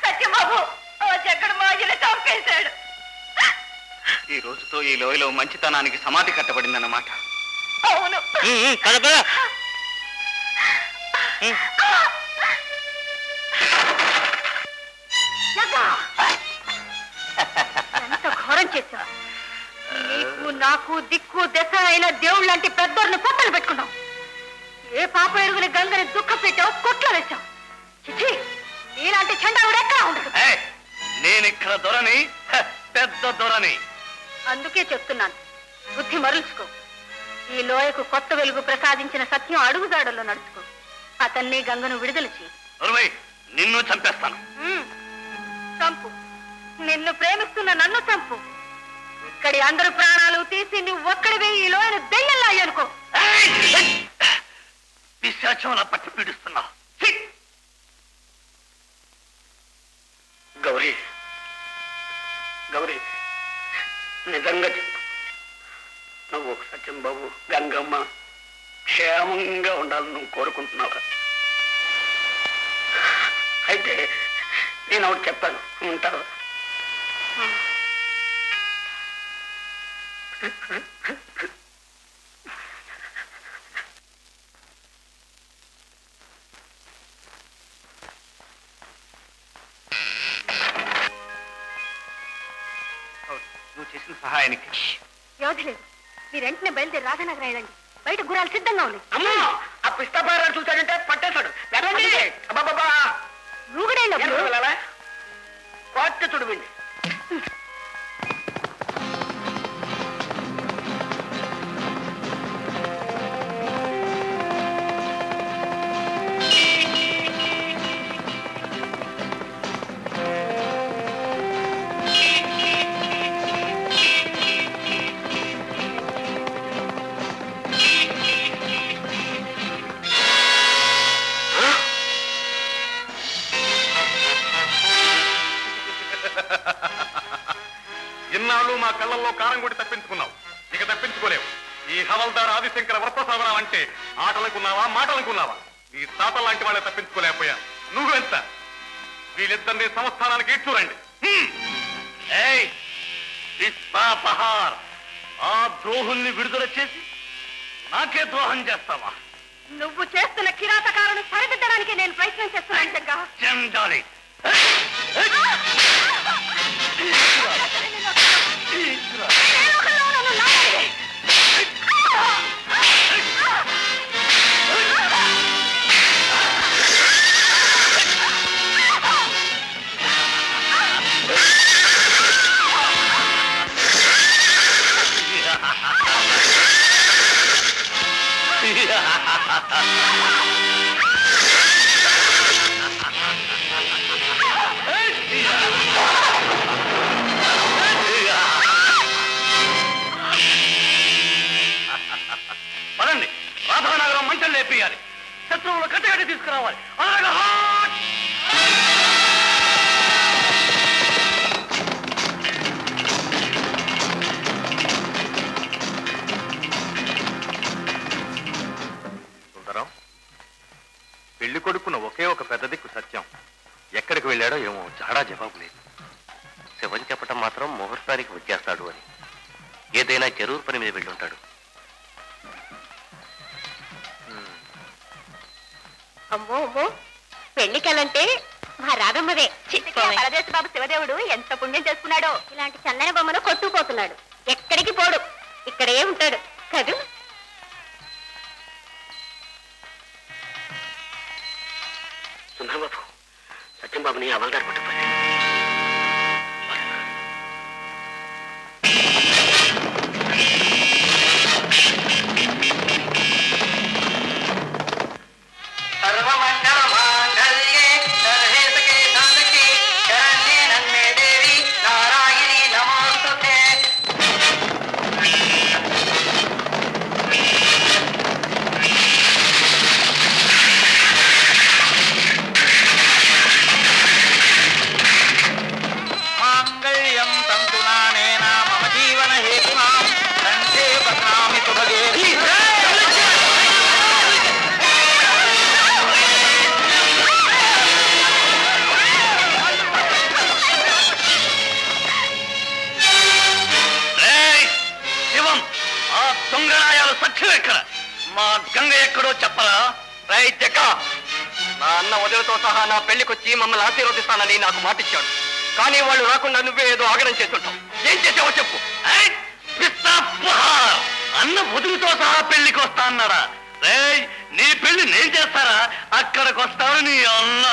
S3: సత్యబాబు జగ్గడు మా ఆయన చంపేశాడు.
S1: ఈ రోజుతో ఈ లోయలో మంచితనానికి సమాధి కట్టబడిందన్నమాట.
S3: అవును. ఎంత ఘోరం చేశావు. నీకు నాకు దిక్కు దశ అయిన దేవుళ్ళ లాంటి పెద్దోళ్ళని పొట్టలు పెట్టుకున్నావు. ఏ పాప ఎరుగుని గంగని దుఃఖ పెట్టావు, కొట్లో వేశావు. చిచి, నీలాంటి చండాలుడు ఎక్కడ ఉండదు.
S6: నేనిక్కడ దొరని, పెద్ద దొరని.
S3: అందుకే చెప్తున్నాను, బుద్ధి మరల్చుకో. ఈ లోయకు కొత్త వెలుగు ప్రసాదించిన సత్యం అడుగుజాడల్లో నడుచుకో. అతన్ని గంగను విడుదల చేయి.
S6: నిన్ను చంపేస్తాను.
S3: చంపు. నిన్ను ప్రేమిస్తున్న నన్ను చంపు. ఇక్కడి అందరు ప్రాణాలు తీసి నువ్వు ఒక్కడివే ఈ లోయను దెయ్యంలా అనుకో.
S6: పిశాచంలా పట్టి పీడిస్తున్నా.
S4: గౌరీ, గౌరీ, నిజంగా చెప్పు, నువ్వు సత్యం బాబు గంగమ్మ క్షేమంగా ఉండాలని నువ్వు కోరుకుంటున్నావా? అయితే నేను ఒకటి చెప్పాను, ఉంటావా?
S1: నువ్వు చేసిన సహాయానికి
S3: యోధ లేదు. మీరు వెంటనే బయలుదేరి రాధానగరం వెళ్ళండి. బయట గురాలు సిద్ధంగా ఉన్నాయి.
S4: అమ్మా, ఆ పిస్తాపారాడు చూశాడంటే పట్టేశాడు. అబ్బాబా,
S3: రూగుడైనప్పుడు
S4: కొత్త చుడిపిండి.
S1: ఇన్నాళ్ళు మా కళ్ళల్లో కారం కొట్టి తప్పించుకున్నావు, ఇక తప్పించుకోలేవు. ఈ హవల్దార్ ఆదిశంకర వర్తసాధనం అంటే ఆటలనుకున్నావా, మాటలనుకున్నావా? నీ తాత లాంటి వాళ్ళే తప్పించుకోలేకపోయా. నువ్వెంత? వీళ్ళిద్దరిని సంస్థానానికి ఇచ్చురండి.
S6: పిస్తాపహార్, ఆ ద్రోహుల్ని విడుదల చేసి నాకే ద్రోహం చేస్తావా?
S3: నువ్వు చేస్తున్న కిరాతకాలను సరిదిద్దడానికి నేను ప్రయత్నం చేస్తున్నాను. జగ్గా
S6: చండాలి. పదండి, రాధానగరం మంటలు లేపేయాలి. శత్రువులు కట్టగట్టి తీసుకురావాలి.
S1: సుందరం, పెళ్లి కొడుకున్న ఒకే ఒక పెద్ద దిక్కు సత్యం ఎక్కడికి వెళ్ళాడో ఏమో చాడా జవాబు లేదు.
S2: శివం చెప్పటం మాత్రం ముహూర్తానికి వచ్చేస్తాడు అని. ఏదైనా జరూరు పని మీద వెళ్ళుంటాడు.
S3: అమ్మో అమ్మో, పెళ్లికెళ్ళంటే మా రాధమ్మదే. పరదేశ బాబు శివదేవుడు ఎంత పుణ్యం చేసుకున్నాడో. ఇలాంటి చందన బొమ్మను కొట్టుకుపోతున్నాడు. ఎక్కడికి పోడు, ఇక్కడే ఉంటాడు కదూ.
S4: సుందరబాబు, సత్యం బాబుని అవల్దారు పట్టుకోండి.
S6: గంగ ఎక్కడో చెప్పరా?
S2: జక్క, నా అన్న వదిలితో సహా నా పెళ్లికొచ్చి మమ్మల్ని ఆశీర్వదిస్తానని నాకు మాటిచ్చాడు. కానీ వాళ్ళు రాకుండా నువ్వే ఏదో ఆగడం చేస్తుంటావు. ఏం చేసావో చెప్పు.
S6: అన్న వదిలితో సహా పెళ్లికి వస్తా అన్నారా? రేయ్, నీ పెళ్లి నేను చేస్తారా? అక్కడికి వస్తాను నీ అన్న.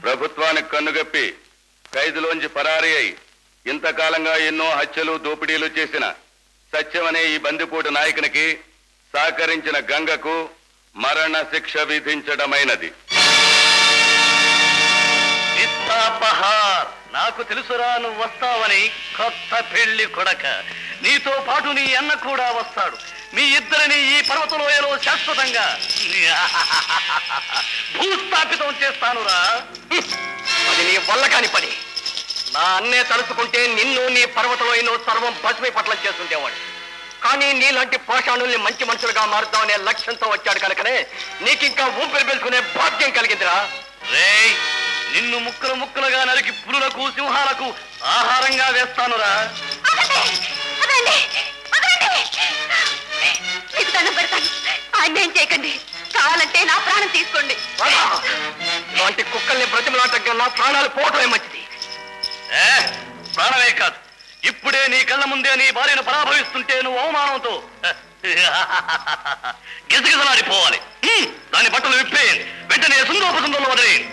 S5: ప్రభుత్వానికి కన్నుగప్పి ఖైదులోంచి పరారీ అయి ఇంతకాలంగా ఎన్నో హత్యలు దోపిడీలు చేసిన సత్యమనే ఈ బందిపోటు నాయకునికి సహకరించిన గంగకు మరణ శిక్ష విధించడమైనది.
S6: నాకు తెలుసురా నువ్వు వస్తావని. కొత్త పెళ్లి కొడక, నీతో పాటు నీ అన్న కూడా వస్తాడు. మీ ఇద్దరిని ఈ పర్వతలోయలో శాశ్వతంగా భూస్థాపితం చేస్తానురా.
S2: అది నీ వల్ల కాని పని. నా అన్నే తలుచుకుంటే నిన్ను నీ పర్వతలోయను సర్వం పసిమి పట్లం చేస్తుండేవాడు. కానీ నీలాంటి పోషాణుల్ని మంచి మనుషులుగా మారుతామనే లక్ష్యంతో వచ్చాడు కనుకనే నీకింకా ఊపిరి పీల్చుకునే భాగ్యం కలిగిందిరా.
S6: రేయ్, నిన్ను ముక్కలు ముక్కలుగా నరికి పులులకు సింహాలకు ఆహారంగా వేస్తానురా.
S3: మీకు దండం పెడతాను, అన్యాయం చేయకండి. కావాలంటే నా ప్రాణం తీసుకోండి.
S2: ఇలాంటి కుక్కల్ని బ్రతిమలాటంగా నా ప్రాణాలు పోవటమే మంచిది.
S6: ప్రాణమే కాదు, ఇప్పుడే నీ కళ్ళ ముందే నీ భార్యను పరాభవిస్తుంటే నువ్వు అవమానంతో గిజగిజలాడిపోవాలి. దాని బట్టలు విప్పేయండి, వెంటనే సుందోపసుందోలు వదిలేయండి.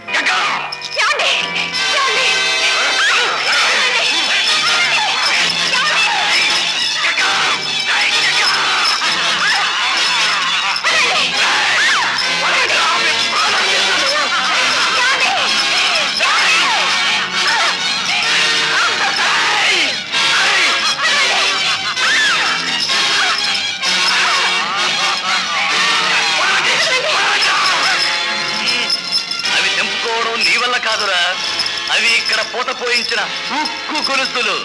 S6: కాదురా, అవి ఇక్కడ పూత పోయించిన ఉక్కు గొలుసులు.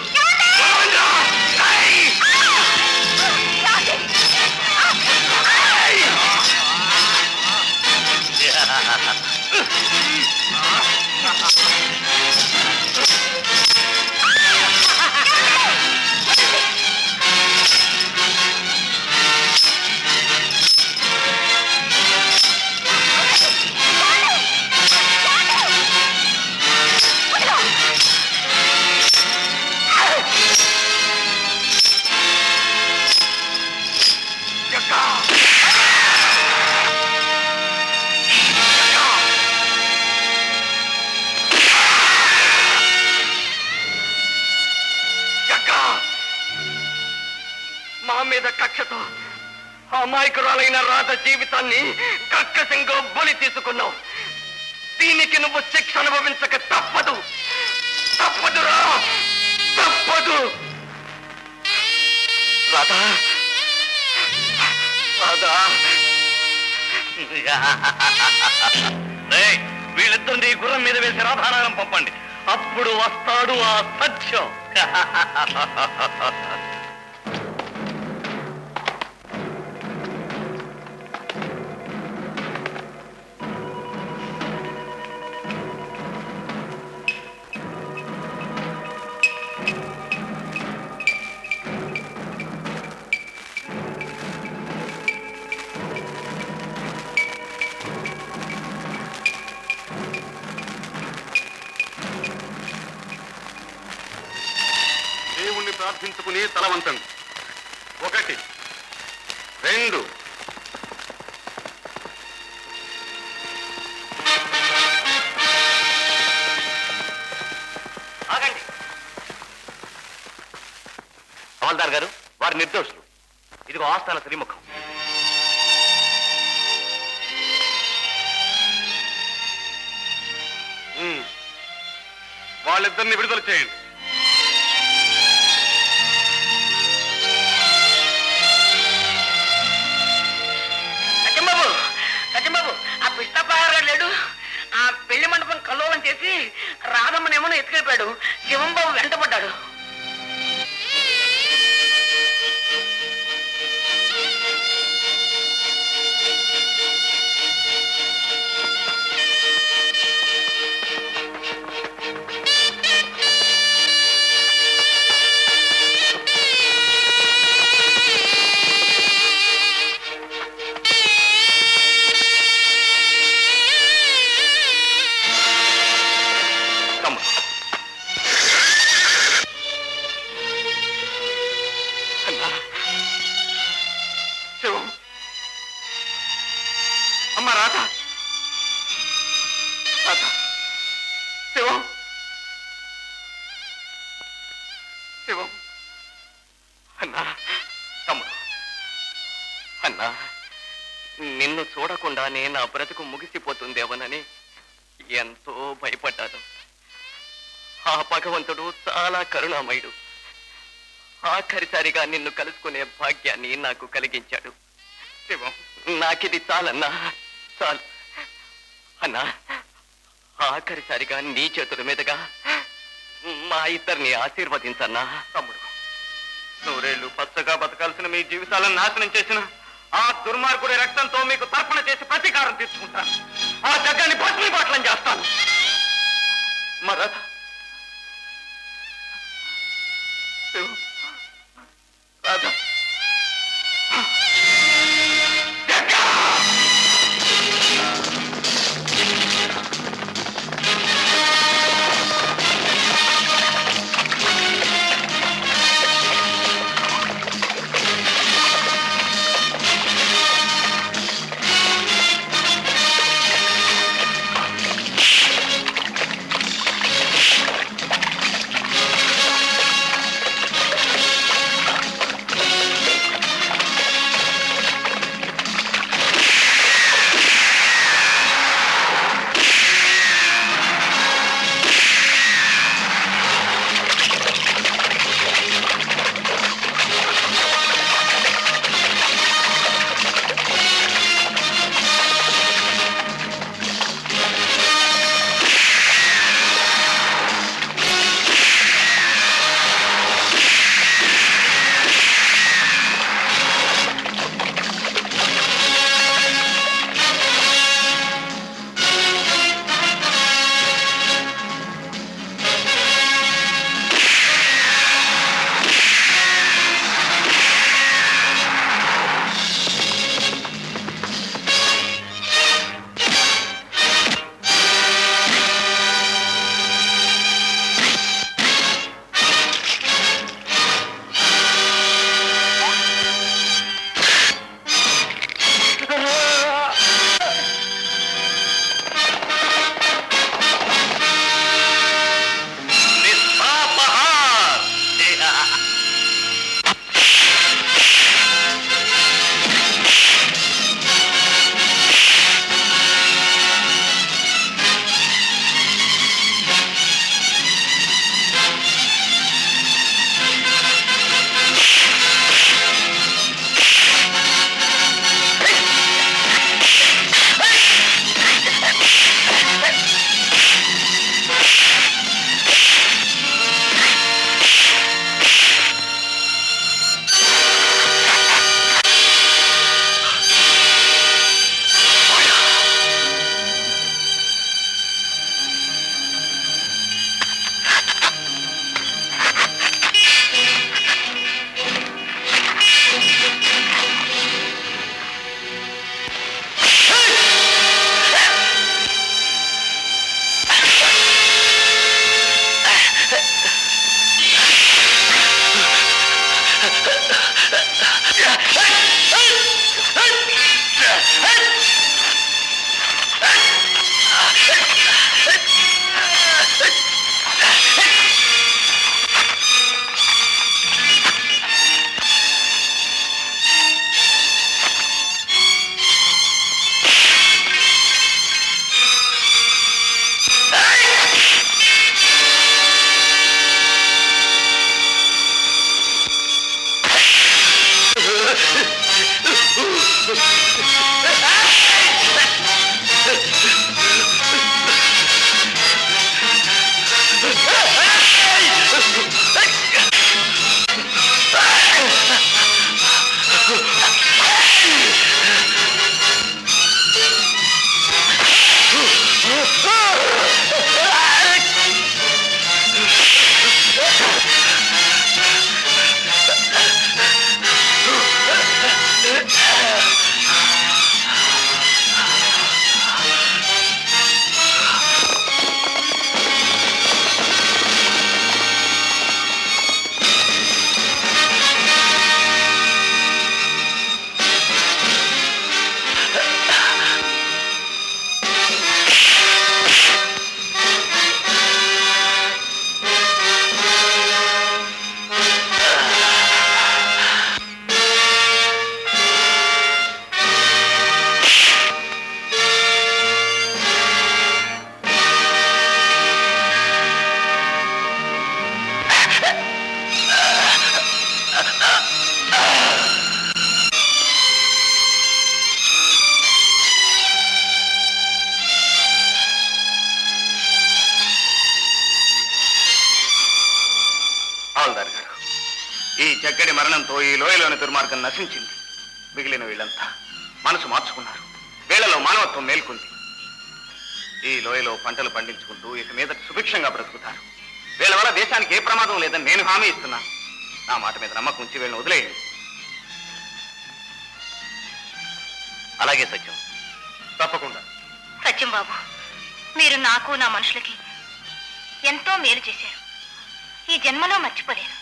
S2: అమాయకురాలైన రాధ జీవితాన్ని కక్కసంగా బలి తీసుకున్నావు. దీనికి నువ్వు శిక్ష అనుభవించక తప్పదు. తప్పదురా, తప్పదు. రాధా, రాధా.
S6: వీళ్ళిద్దరిని గుర్రం మీద వేసి రాధానగరం పంపండి. అప్పుడు వస్తాడు ఆ సత్యం.
S5: ప్రార్థించుకుని తలవంతండి. 1 2
S2: హవల్దార్ గారు వారి నిర్దోషులు. ఇదిగో ఆస్థాన శ్రీముఖం.
S1: వాళ్ళిద్దరిని విడుదల చేయండి.
S4: సత్యంబాబు ఆ పిష్టపహార లేడు, ఆ పెళ్లి మండపం కల్లోలం చేసి రాధమ్మనేమో ఎత్తుకెళ్ళిపోయాడు. శివంబాబు వెంటపడ్డాడు.
S2: నిన్ను చూడకుండానే నా బ్రతుకు ముగిసిపోతుందేమోనని ఎంతో భయపడ్డాను. ఆ భగవంతుడు చాలా కరుణామయుడు. ఆఖరిసారిగా నిన్ను కలుసుకునే భాగ్యాన్ని నాకు కలిగించాడు. నాకిది చాలన్నా, చాలు అన్నా. ఆఖరిసారిగా నీ చేతుల మీదుగా మా ఇద్దరిని ఆశీర్వదించన్నా.
S1: తమ్ముడు, నూరేళ్లు పచ్చగా బతకాల్సిన మీ జీవితాలను నాశనం చేసిన ఆ దుర్మార్గుడి రక్తంతో మీకు తర్పణ చేసి ప్రతీకారం తీర్చుకుంటాను. ఆ జగ్గాన్ని భస్మీపట్లం చేస్తాను. మరద రాధా హవల్దార్ గారు, ఈ జగ్గడి మరణంతో ఈ లోయలోని దుర్మార్గం నశించింది. మిగిలిన వీళ్ళంతా మనసు మార్చుకున్నారు. వీళ్లలో మానవత్వం మేల్కొంది. ఈ లోయలో పంటలు పండించుకుంటూ ఇక మీద సుభిక్షంగా బ్రతుకుతారు. వీళ్ళ వల్ల దేశానికి ఏ ప్రమాదం లేదని నేను హామీ ఇస్తున్నాను. నా మాట మీద నమ్మకం ఉంచి వీళ్ళని వదిలేయండి.
S2: అలాగే సత్యం,
S1: తప్పకుండా.
S3: సత్యం బాబు, మీరు నాకు నా మనుషులకి ఎంతో మేలు చేశారు. ఈ జన్మలో మర్చిపోలేను.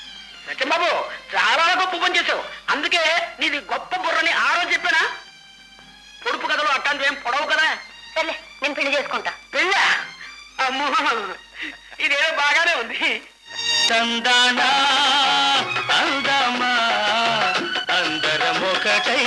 S4: సత్యంబాబు, చాలా గొప్ప పని చేసావు. అందుకే నీది గొప్ప బుర్రని ఆ రోజు చెప్పానా? పొడుపు కథలు అట్టాంటివి ఏం పొడవు కదా.
S3: సర్లే, నేను పెళ్లి చేసుకుంటా.
S4: పెళ్ళా? అమ్మో, ఇదేదో బాగానే ఉంది.
S7: తందానా అందమా అందరం ఒకటై